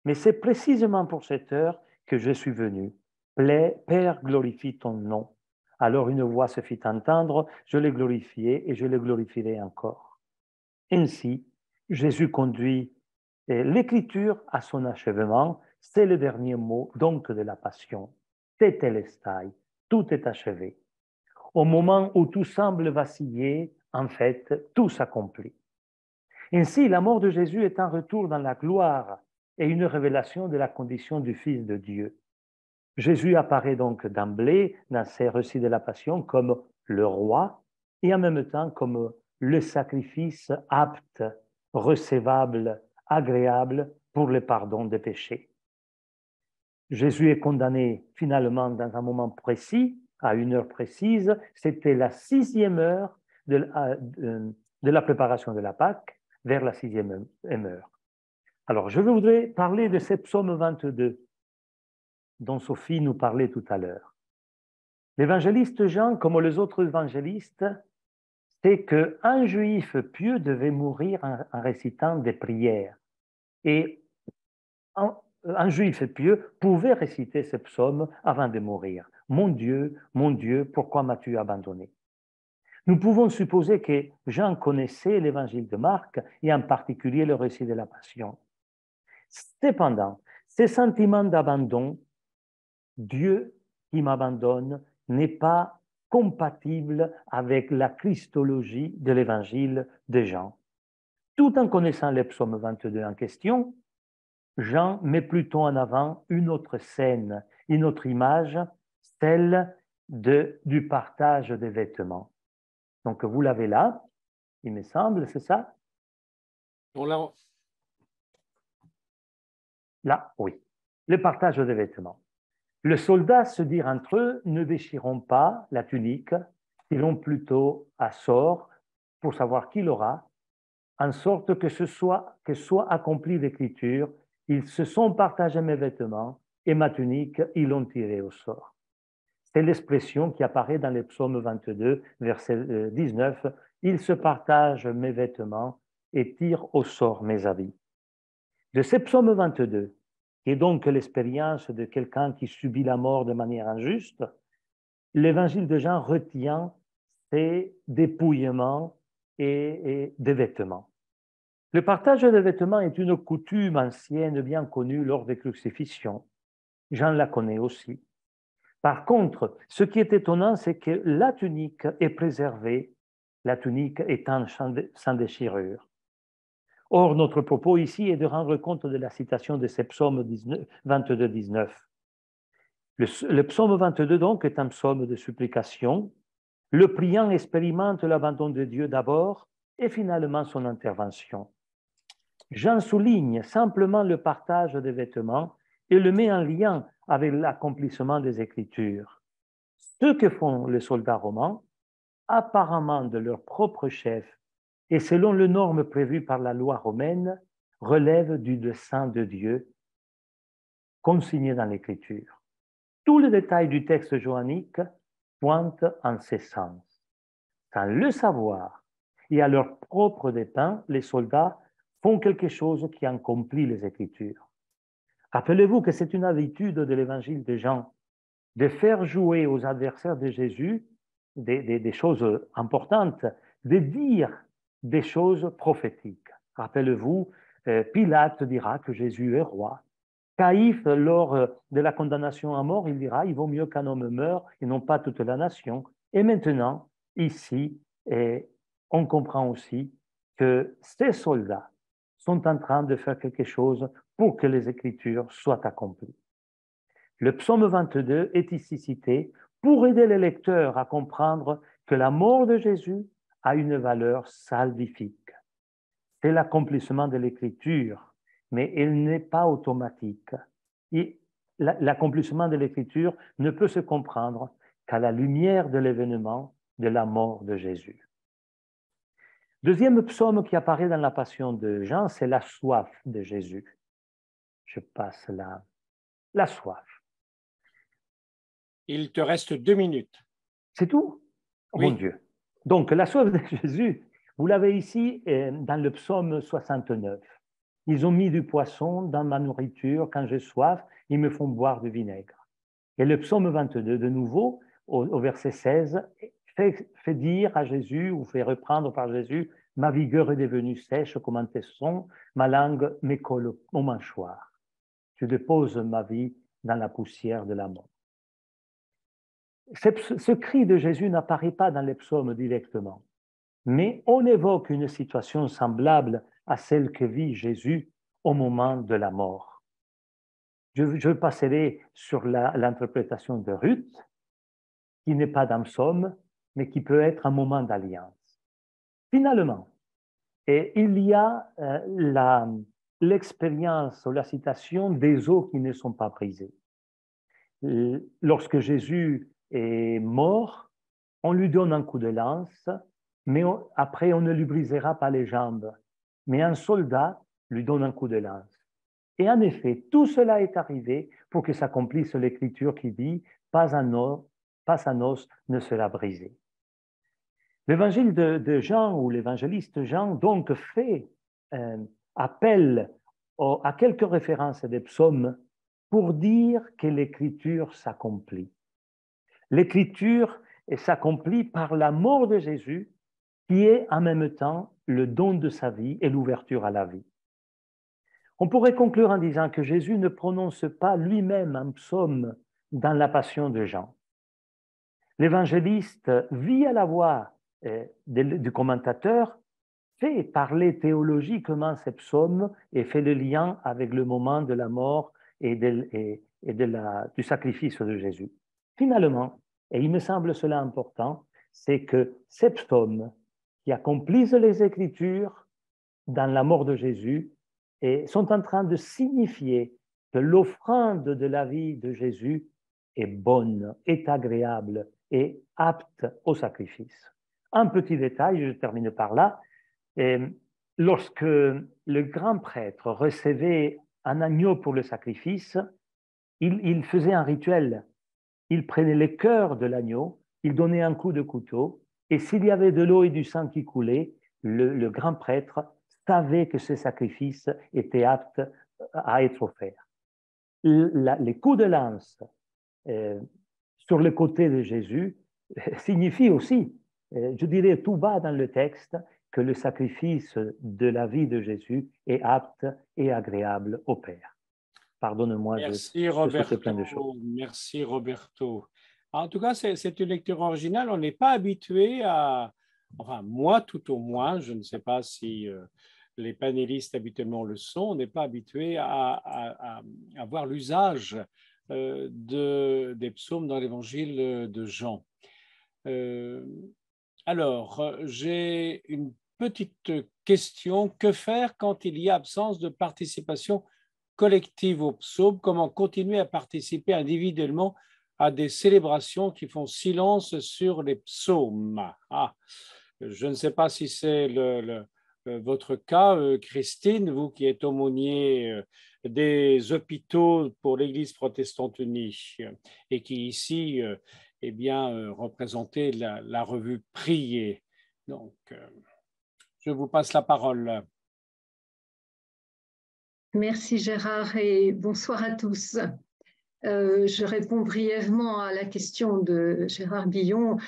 S4: Mais c'est précisément pour cette heure que je suis venu. Père, glorifie ton nom. Alors une voix se fit entendre, je l'ai glorifié et je le glorifierai encore. Ainsi, Jésus conduit l'écriture à son achèvement. C'est le dernier mot donc de la passion. Tetelestai, tout est achevé. Au moment où tout semble vaciller, en fait, tout s'accomplit. Ainsi, la mort de Jésus est un retour dans la gloire et une révélation de la condition du Fils de Dieu. Jésus apparaît donc d'emblée dans ces récits de la Passion comme le roi et en même temps comme le sacrifice apte, recevable, agréable pour le pardon des péchés. Jésus est condamné finalement dans un moment précis, à une heure précise. C'était la 6e heure de la préparation de la Pâque, vers la 6e heure. Alors, je voudrais parler de ce psaume 22, dont Sophie nous parlait tout à l'heure. L'évangéliste Jean, comme les autres évangélistes, sait qu'un juif pieux devait mourir en récitant des prières. Et un juif pieux pouvait réciter ce psaume avant de mourir. Mon Dieu, pourquoi m'as-tu abandonné? Nous pouvons supposer que Jean connaissait l'évangile de Marc et en particulier le récit de la Passion. Cependant, ce sentiment d'abandon, Dieu qui m'abandonne, n'est pas compatible avec la christologie de l'évangile de Jean. Tout en connaissant le psaume 22 en question, Jean met plutôt en avant une autre scène, une autre image, celle du partage des vêtements. Donc vous l'avez là, il me semble, c'est ça? Là, oui. Le partage des vêtements. Les soldats se dirent entre eux, ne déchirons pas la tunique, tirons plutôt à sort pour savoir qui l'aura, en sorte que soit accomplie l'écriture, ils se sont partagés mes vêtements et ma tunique, ils l'ont tirée au sort. C'est l'expression qui apparaît dans le psaume 22, verset 19, ils se partagent mes vêtements et tirent au sort mes habits. De ce psaume 22, qui est donc l'expérience de quelqu'un qui subit la mort de manière injuste, l'évangile de Jean retient ces dépouillements et des vêtements. Le partage des vêtements est une coutume ancienne bien connue lors des crucifixions. Jean la connaît aussi. Par contre, ce qui est étonnant, c'est que la tunique est préservée, la tunique étant sans déchirure. Or, notre propos ici est de rendre compte de la citation de ce psaume 22-19. Le psaume 22, donc, est un psaume de supplication. Le priant expérimente l'abandon de Dieu d'abord et finalement son intervention. Jean souligne simplement le partage des vêtements et le met en lien avec l'accomplissement des Écritures. Ce que font les soldats romains, apparemment de leur propre chef et selon les normes prévues par la loi romaine, relève du dessein de Dieu consigné dans l'Écriture. Tous les détails du texte johannique pointent en ce sens. Sans le savoir et à leur propre dépens, les soldats font quelque chose qui accomplit les Écritures. Rappelez-vous que c'est une habitude de l'Évangile de Jean de faire jouer aux adversaires de Jésus des choses importantes, de dire des choses prophétiques. Rappelez-vous, Pilate dira que Jésus est roi. Caïphe, lors de la condamnation à mort, il dira « il vaut mieux qu'un homme meure et non pas toute la nation ». Et maintenant, ici, on comprend aussi que ces soldats sont en train de faire quelque chose pour que les Écritures soient accomplies. Le psaume 22 est ici cité pour aider les lecteurs à comprendre que la mort de Jésus a une valeur salvifique. C'est l'accomplissement de l'Écriture, mais elle n'est pas automatique. Et l'accomplissement de l'Écriture ne peut se comprendre qu'à la lumière de l'événement de la mort de Jésus. Deuxième psaume qui apparaît dans la Passion de Jean, c'est la soif de Jésus. Je passe là. La soif.
S1: Il te reste 2 minutes.
S4: C'est tout?
S1: Oui.
S4: Mon Dieu. Donc, la soif de Jésus, vous l'avez ici dans le psaume 69. Ils ont mis du poisson dans ma nourriture. Quand j'ai soif, ils me font boire du vinaigre. Et le psaume 22, de nouveau, au verset 16, fait dire à Jésus, ou fait reprendre par Jésus, « Ma vigueur est devenue sèche comme un tesson, ma langue m'écolle au mâchoire. Je dépose ma vie dans la poussière de la mort. » Ce cri de Jésus n'apparaît pas dans les psaumes directement, mais on évoque une situation semblable à celle que vit Jésus au moment de la mort. Je passerai sur l'interprétation de Ruth, qui n'est pas d'un psaume, mais qui peut être un moment d'alliance. Finalement, il y a l'expérience ou la citation des eaux qui ne sont pas brisées. Lorsque Jésus est mort, on lui donne un coup de lance, mais après on ne lui brisera pas les jambes. Mais un soldat lui donne un coup de lance. Et en effet, tout cela est arrivé pour que s'accomplisse l'Écriture qui dit « pas un os ne sera brisé ». L'évangile de Jean ou l'évangéliste Jean donc fait appel à quelques références des psaumes pour dire que l'Écriture s'accomplit. L'Écriture s'accomplit par la mort de Jésus, qui est en même temps le don de sa vie et l'ouverture à la vie. On pourrait conclure en disant que Jésus ne prononce pas lui-même un psaume dans la passion de Jean. L'évangéliste, via la voix du commentateur, fait parler théologiquement ces psaumes et fait le lien avec le moment de la mort et du sacrifice de Jésus. Finalement, et il me semble cela important, c'est que ces psaumes qui accomplissent les Écritures dans la mort de Jésus sont en train de signifier que l'offrande de la vie de Jésus est bonne, est agréable et apte au sacrifice. Un petit détail, je termine par là. Lorsque le grand prêtre recevait un agneau pour le sacrifice, il faisait un rituel. Il prenait le cœur de l'agneau, il donnait un coup de couteau, et s'il y avait de l'eau et du sang qui coulaient, le grand prêtre savait que ce sacrifice était apte à être offert. Les coups de lance sur le côté de Jésus signifient aussi, je dirais tout bas dans le texte, que le sacrifice de la vie de Jésus est apte et agréable au Père. Pardonne-moi de sauter plein de choses.
S1: Merci Roberto. En tout cas, c'est une lecture originale. On n'est pas habitué à, enfin moi tout au moins, je ne sais pas si les panélistes habituellement le sont, on n'est pas habitué à voir l'usage des psaumes dans l'évangile de Jean. Alors, j'ai une petite question. Que faire quand il y a absence de participation collective aux psaumes? Comment continuer à participer individuellement à des célébrations qui font silence sur les psaumes? Je ne sais pas si c'est votre cas, Christine, vous qui êtes aumônier des hôpitaux pour l'Église protestante unie et qui ici représentez la revue Prier. Donc, je vous passe la parole.
S5: Merci Gérard et bonsoir à tous. Je réponds brièvement à la question de Gérard Billon.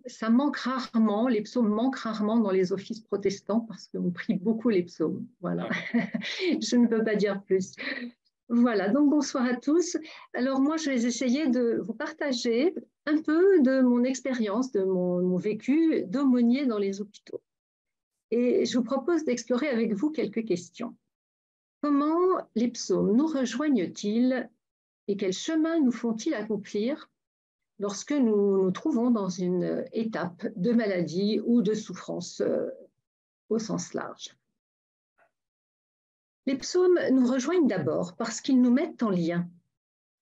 S5: Ça manque rarement, les psaumes manquent rarement dans les offices protestants parce qu'on prie beaucoup les psaumes. Voilà, je ne peux pas dire plus. Voilà, donc bonsoir à tous. Alors moi, je vais essayer de vous partager un peu de mon expérience, de mon vécu d'aumônier dans les hôpitaux. Et je vous propose d'explorer avec vous quelques questions. Comment les psaumes nous rejoignent-ils et quel chemin nous font-ils accomplir lorsque nous nous trouvons dans une étape de maladie ou de souffrance au sens large? Les psaumes nous rejoignent d'abord parce qu'ils nous mettent en lien,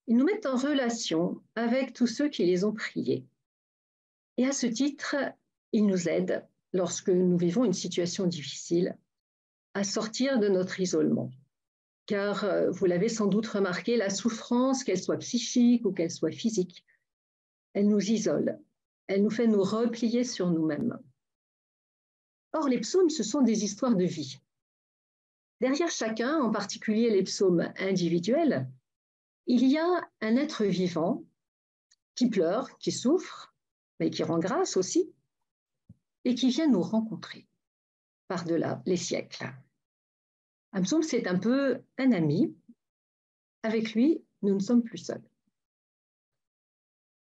S5: ils nous mettent en relation avec tous ceux qui les ont priés. Et à ce titre, ils nous aident, lorsque nous vivons une situation difficile, à sortir de notre isolement. Car, vous l'avez sans doute remarqué, la souffrance, qu'elle soit psychique ou qu'elle soit physique, elle nous isole, elle nous fait nous replier sur nous-mêmes. Or, les psaumes, ce sont des histoires de vie. Derrière chacun, en particulier les psaumes individuels, il y a un être vivant qui pleure, qui souffre, mais qui rend grâce aussi, et qui vient nous rencontrer par-delà les siècles. Un psaume, c'est un peu un ami. Avec lui, nous ne sommes plus seuls.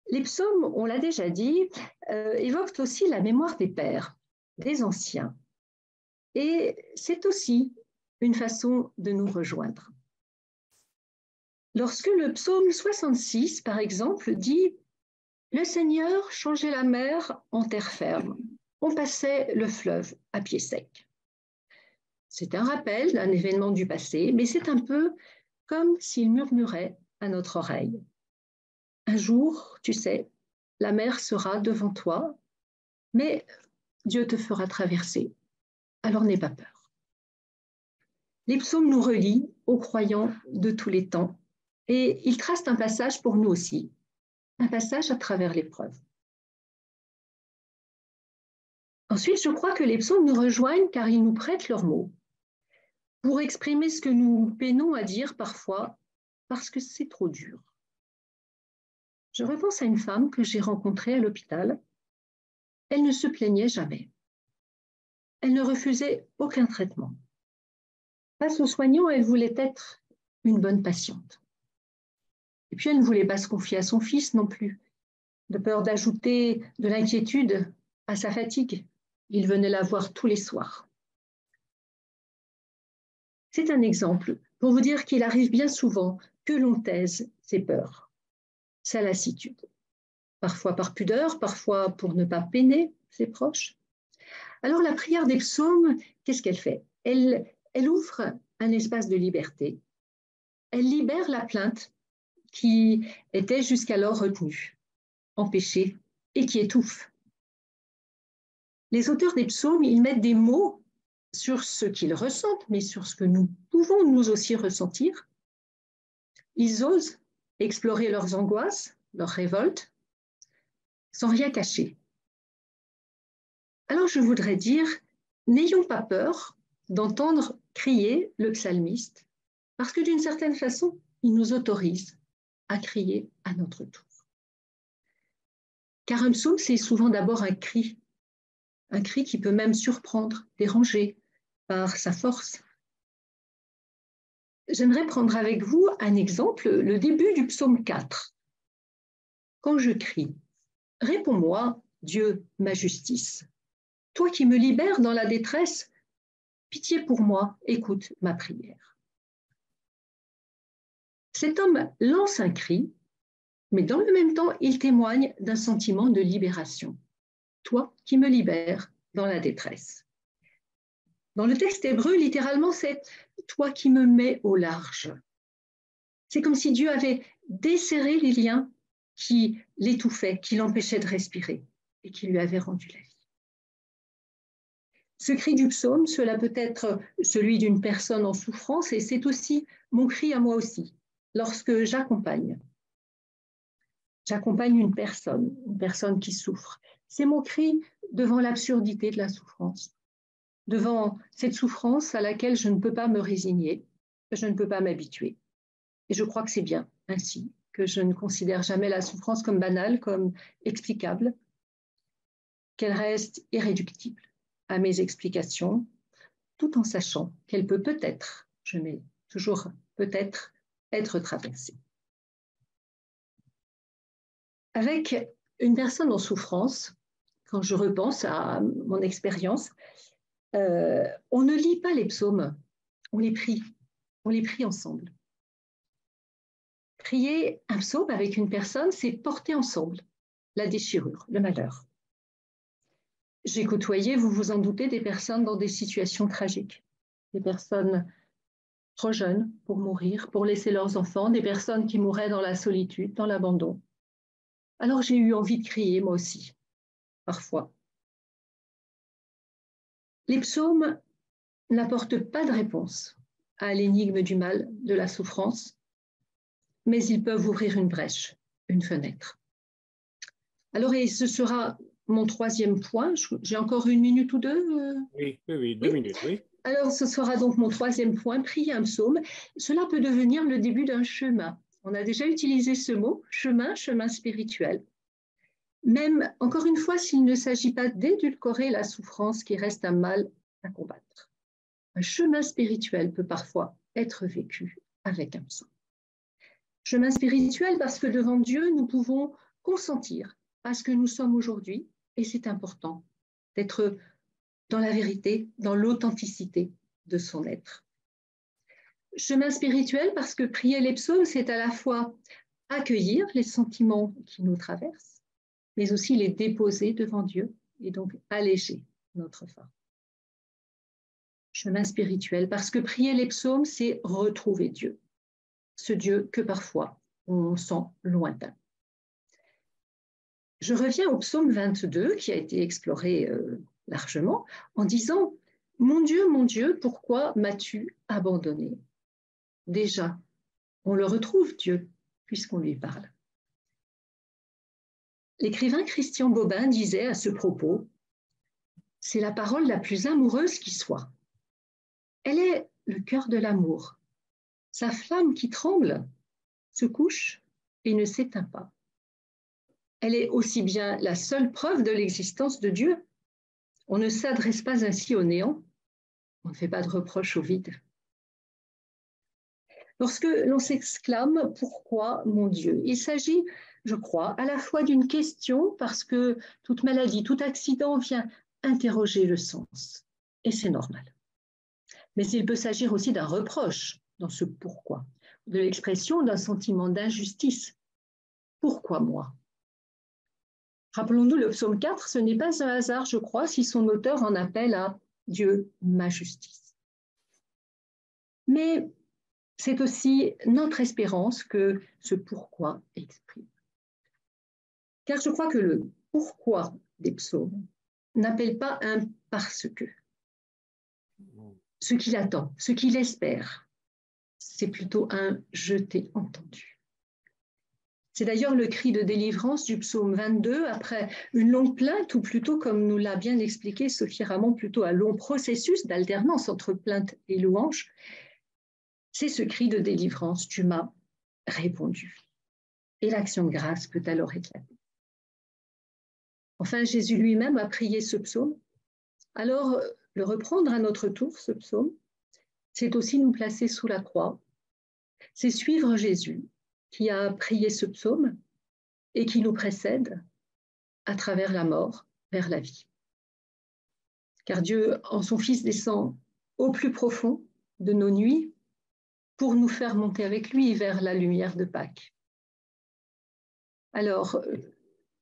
S5: Les psaumes, on l'a déjà dit, évoquent aussi la mémoire des pères, des anciens. Et c'est aussi une façon de nous rejoindre. Lorsque le psaume 66, par exemple, dit « Le Seigneur changeait la mer en terre ferme, on passait le fleuve à pied sec ». C'est un rappel d'un événement du passé, mais c'est un peu comme s'il murmurait à notre oreille. Un jour, tu sais, la mer sera devant toi, mais Dieu te fera traverser, alors n'aie pas peur. Les psaumes nous relient aux croyants de tous les temps et ils tracent un passage pour nous aussi, un passage à travers l'épreuve. Ensuite, je crois que les psaumes nous rejoignent car ils nous prêtent leurs mots. pour exprimer ce que nous peinons à dire parfois parce que c'est trop dur. Je repense à une femme que j'ai rencontrée à l'hôpital. Elle ne se plaignait jamais. Elle ne refusait aucun traitement. Face aux soignants, elle voulait être une bonne patiente. Et puis, elle ne voulait pas se confier à son fils non plus, de peur d'ajouter de l'inquiétude à sa fatigue. Il venait la voir tous les soirs. C'est un exemple pour vous dire qu'il arrive bien souvent que l'on taise ses peurs, sa lassitude, parfois par pudeur, parfois pour ne pas peiner ses proches. Alors la prière des psaumes, qu'est-ce qu'elle fait ? Elle ouvre un espace de liberté. Elle libère la plainte qui était jusqu'alors retenue, empêchée et qui étouffe. Les auteurs des psaumes, ils mettent des mots sur ce qu'ils ressentent, mais sur ce que nous pouvons nous aussi ressentir. Ils osent explorer leurs angoisses, leurs révoltes, sans rien cacher. Alors je voudrais dire, n'ayons pas peur d'entendre crier le psalmiste, parce que d'une certaine façon, il nous autorise à crier à notre tour. Car un psaume, c'est souvent d'abord un cri qui peut même surprendre, déranger par sa force. J'aimerais prendre avec vous un exemple, le début du psaume 4. Quand je crie, réponds-moi, Dieu, ma justice. Toi qui me libères dans la détresse, pitié pour moi, écoute ma prière. Cet homme lance un cri, mais dans le même temps, il témoigne d'un sentiment de libération. Toi qui me libères dans la détresse. Dans le texte hébreu, littéralement, c'est « toi qui me mets au large ». C'est comme si Dieu avait desserré les liens qui l'étouffaient, qui l'empêchaient de respirer et qui lui avaient rendu la vie. Ce cri du psaume, cela peut être celui d'une personne en souffrance et c'est aussi mon cri à moi aussi, lorsque j'accompagne une personne qui souffre. C'est mon cri devant l'absurdité de la souffrance, devant cette souffrance à laquelle je ne peux pas me résigner, je ne peux pas m'habituer. Et je crois que c'est bien ainsi, que je ne considère jamais la souffrance comme banale, comme explicable, qu'elle reste irréductible à mes explications, tout en sachant qu'elle peut peut-être, je mets toujours peut-être, être traversée. Avec une personne en souffrance, quand je repense à mon expérience, on ne lit pas les psaumes, on les prie ensemble. Prier un psaume avec une personne, c'est porter ensemble la déchirure, le malheur. J'ai côtoyé, vous vous en doutez, des personnes dans des situations tragiques, des personnes trop jeunes pour mourir, pour laisser leurs enfants, des personnes qui mouraient dans la solitude, dans l'abandon. Alors j'ai eu envie de crier, moi aussi, parfois. Les psaumes n'apportent pas de réponse à l'énigme du mal, de la souffrance, mais ils peuvent ouvrir une brèche, une fenêtre. Alors, et ce sera mon troisième point. J'ai encore 1 minute ou deux
S1: Oui, 2 minutes, oui.
S5: Alors, ce sera donc mon troisième point, prier un psaume. Cela peut devenir le début d'un chemin. On a déjà utilisé ce mot, chemin spirituel. Même, encore une fois, s'il ne s'agit pas d'édulcorer la souffrance qui reste un mal à combattre. Un chemin spirituel peut parfois être vécu avec un psaume. Chemin spirituel parce que devant Dieu, nous pouvons consentir à ce que nous sommes aujourd'hui, et c'est important d'être dans la vérité, dans l'authenticité de son être. Chemin spirituel parce que prier les psaumes, c'est à la fois accueillir les sentiments qui nous traversent, mais aussi les déposer devant Dieu et donc alléger notre fardeau. Chemin spirituel parce que prier les psaumes, c'est retrouver Dieu, ce Dieu que parfois on sent lointain. Je reviens au psaume 22 qui a été exploré largement en disant « Mon Dieu, pourquoi m'as-tu abandonné ?» Déjà, on le retrouve Dieu puisqu'on lui parle. L'écrivain Christian Bobin disait à ce propos « C'est la parole la plus amoureuse qui soit. Elle est le cœur de l'amour. Sa flamme qui tremble se couche et ne s'éteint pas. Elle est aussi bien la seule preuve de l'existence de Dieu. On ne s'adresse pas ainsi au néant. On ne fait pas de reproche au vide. Lorsque l'on s'exclame « Pourquoi, mon Dieu ?», il s'agit, je crois, à la fois d'une question parce que toute maladie, tout accident vient interroger le sens. Et c'est normal. Mais il peut s'agir aussi d'un reproche dans ce « pourquoi », de l'expression d'un sentiment d'injustice. Pourquoi moi ? Rappelons-nous le psaume 4, ce n'est pas un hasard, je crois, si son auteur en appelle à Dieu ma justice. Mais c'est aussi notre espérance que ce pourquoi exprime. Car je crois que le pourquoi des psaumes n'appelle pas un parce que. Ce qu'il attend, ce qu'il espère, c'est plutôt un je t'ai entendu. C'est d'ailleurs le cri de délivrance du psaume 22 après une longue plainte, ou plutôt, comme nous l'a bien expliqué Sophie Ramon, plutôt un long processus d'alternance entre plainte et louange. C'est ce cri de délivrance, tu m'as répondu. Et l'action de grâce peut alors éclater. Enfin, Jésus lui-même a prié ce psaume. Alors, le reprendre à notre tour, ce psaume, c'est aussi nous placer sous la croix. C'est suivre Jésus qui a prié ce psaume et qui nous précède à travers la mort vers la vie. Car Dieu, en son Fils, descend au plus profond de nos nuits pour nous faire monter avec lui vers la lumière de Pâques. Alors,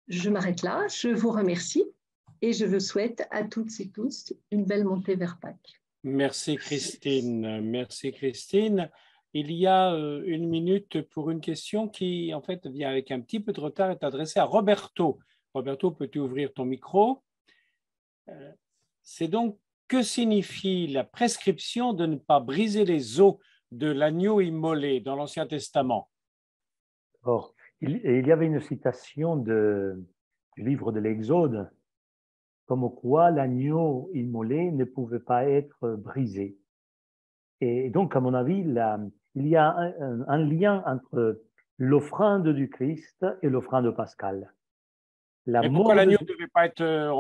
S5: je m'arrête là, je vous remercie et je vous souhaite à toutes et tous une belle montée vers Pâques.
S1: Merci Christine, merci Christine. Il y a une minute pour une question qui, en fait, vient avec un petit peu de retard, est adressée à Roberto. Roberto, peux-tu ouvrir ton micro? C'est donc, que signifie la prescription de ne pas briser les os de l'agneau immolé dans l'Ancien Testament?
S4: Or, il y avait une citation du livre de l'Exode, comme quoi l'agneau immolé ne pouvait pas être brisé. Et donc, à mon avis, il y a un lien entre l'offrande du Christ et l'offrande pascale.
S1: Mais pourquoi l'agneau ne devait pas être,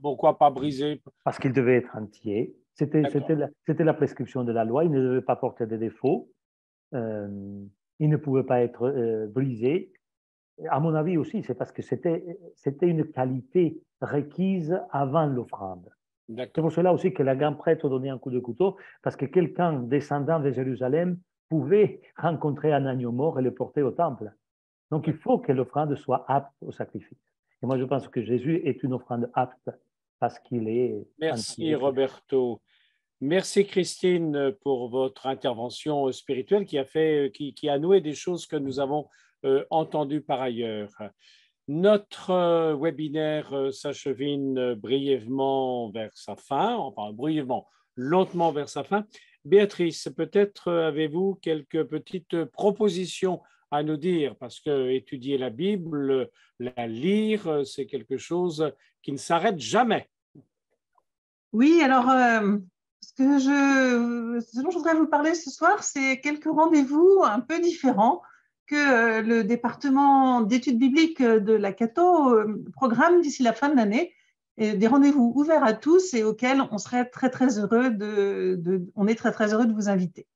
S1: pourquoi pas brisé?
S4: Parce qu'il devait être entier. C'était la prescription de la loi. Il ne devait pas porter de défauts. Il ne pouvait pas être brisé. À mon avis aussi, c'est parce que c'était une qualité requise avant l'offrande. C'est pour cela aussi que la grande prêtre donnait un coup de couteau, parce que quelqu'un descendant de Jérusalem pouvait rencontrer un agneau mort et le porter au temple. Donc il faut que l'offrande soit apte au sacrifice. Et moi je pense que Jésus est une offrande apte parce qu'il est...
S1: Merci Roberto. Merci Christine pour votre intervention spirituelle qui a noué des choses que nous avons entendues par ailleurs. Notre webinaire s'achemine brièvement vers sa fin, enfin brièvement, lentement vers sa fin. Béatrice, peut-être avez-vous quelques petites propositions à nous dire, parce que étudier la Bible, la lire, c'est quelque chose qui ne s'arrête jamais.
S2: Oui, alors, ce dont je voudrais vous parler ce soir, c'est quelques rendez-vous un peu différents que le département d'études bibliques de la Cato programme d'ici la fin de l'année, des rendez-vous ouverts à tous et auxquels on serait très heureux on est très heureux de vous inviter.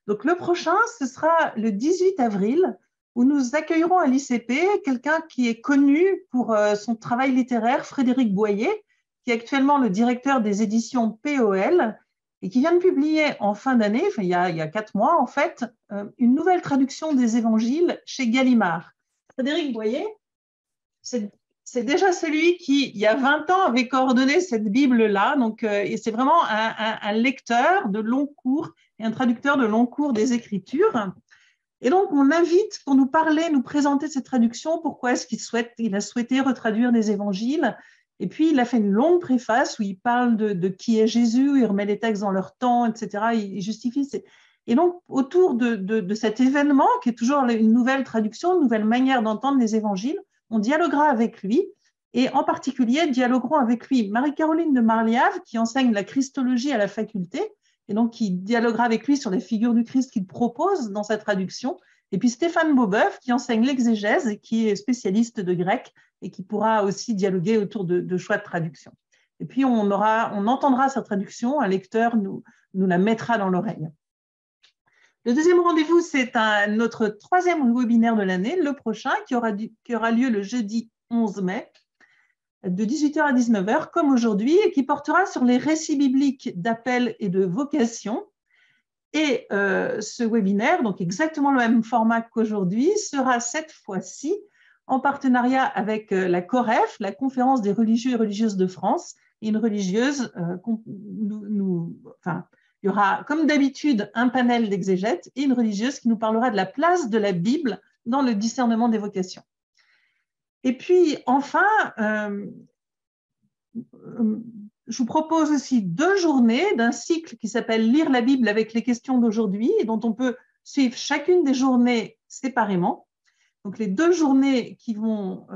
S2: Donc le prochain, ce sera le 18 avril, où nous accueillerons à l'ICP quelqu'un qui est connu pour son travail littéraire, Frédéric Boyer, qui est actuellement le directeur des éditions POL, et qui vient de publier en fin d'année, il y a 4 mois en fait, une nouvelle traduction des évangiles chez Gallimard. Frédéric Boyer, c'est déjà celui qui, il y a 20 ans, avait coordonné cette Bible-là, et c'est vraiment un lecteur de long cours et un traducteur de long cours des Écritures. Et donc, on l'invite pour nous parler, nous présenter cette traduction, pourquoi est-ce qu'il a souhaité retraduire des évangiles. Et puis, il a fait une longue préface où il parle de qui est Jésus, il remet les textes dans leur temps, etc. Il justifie. Et donc, autour de cet événement, qui est toujours une nouvelle traduction, une nouvelle manière d'entendre les évangiles, on dialoguera avec lui. Et en particulier, dialogueront avec lui Marie-Caroline de Marliave, qui enseigne la christologie à la faculté, et donc qui dialoguera avec lui sur les figures du Christ qu'il propose dans sa traduction. Et puis Stéphane Beauboeuf, qui enseigne l'exégèse et qui est spécialiste de grec et qui pourra aussi dialoguer autour de choix de traduction. Et puis on entendra sa traduction, un lecteur nous la mettra dans l'oreille. Le deuxième rendez-vous, c'est notre troisième webinaire de l'année, le prochain, qui aura lieu le jeudi 11 mai, de 18h à 19h, comme aujourd'hui, et qui portera sur les récits bibliques d'appel et de vocation. Et ce webinaire, donc exactement le même format qu'aujourd'hui, sera cette fois-ci en partenariat avec la COREF, la Conférence des religieux et religieuses de France, et une religieuse, il y aura, comme d'habitude, un panel d'exégètes et une religieuse qui nous parlera de la place de la Bible dans le discernement des vocations. Et puis, enfin, je vous propose aussi 2 journées d'un cycle qui s'appelle « Lire la Bible avec les questions d'aujourd'hui » et dont on peut suivre chacune des journées séparément. Donc, les 2 journées qui vont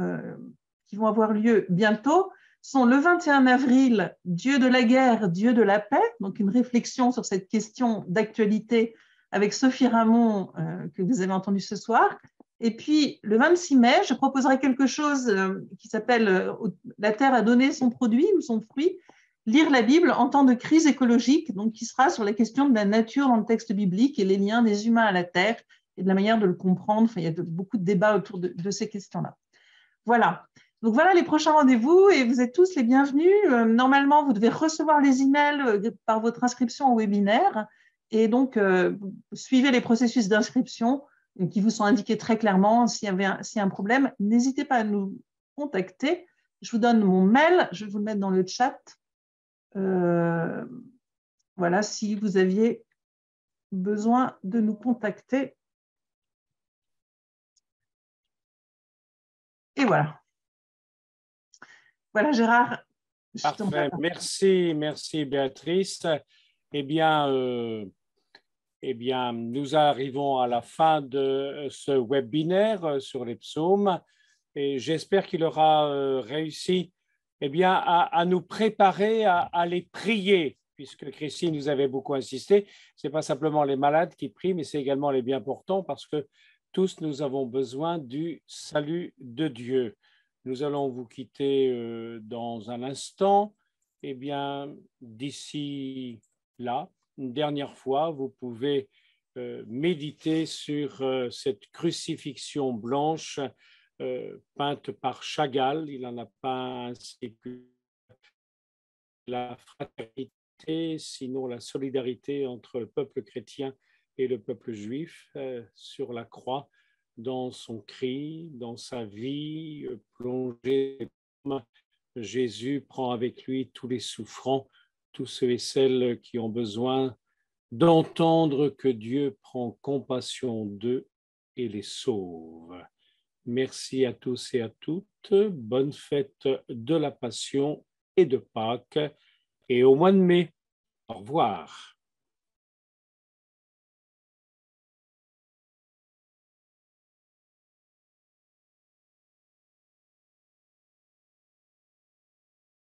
S2: avoir lieu bientôt sont le 21 avril, Dieu de la guerre, Dieu de la paix, donc une réflexion sur cette question d'actualité avec Sophie Ramon que vous avez entendu ce soir. Et puis, le 26 mai, je proposerai quelque chose qui s'appelle « La terre a donné son produit ou son fruit », lire la Bible en temps de crise écologique, donc qui sera sur la question de la nature dans le texte biblique et les liens des humains à la terre et de la manière de le comprendre. Enfin, il y a beaucoup de débats autour de ces questions-là. Voilà. Donc voilà les prochains rendez-vous et vous êtes tous les bienvenus. Normalement, vous devez recevoir les emails par votre inscription au webinaire et donc suivez les processus d'inscription qui vous sont indiqués très clairement. S'il y a un problème, n'hésitez pas à nous contacter. Je vous donne mon mail, je vais vous le mettre dans le chat. Voilà, si vous aviez besoin de nous contacter. Et voilà. Voilà, Gérard.
S1: Parfait. Merci Béatrice. Eh bien, nous arrivons à la fin de ce webinaire sur les psaumes et j'espère qu'il aura réussi à nous préparer à les prier, puisque Christine nous avait beaucoup insisté. Ce n'est pas simplement les malades qui prient, mais c'est également les bien portants, parce que tous nous avons besoin du salut de Dieu. Nous allons vous quitter dans un instant. Eh bien, d'ici là, une dernière fois, vous pouvez méditer sur cette crucifixion blanche peinte par Chagall. Il en a peint ainsi que la fraternité, sinon la solidarité entre le peuple chrétien et le peuple juif sur la croix, dans son cri, dans sa vie plongée. Jésus prend avec lui tous les souffrants, tous ceux et celles qui ont besoin d'entendre que Dieu prend compassion d'eux et les sauve. Merci à tous et à toutes. Bonne fête de la Passion et de Pâques et au mois de mai. Au revoir.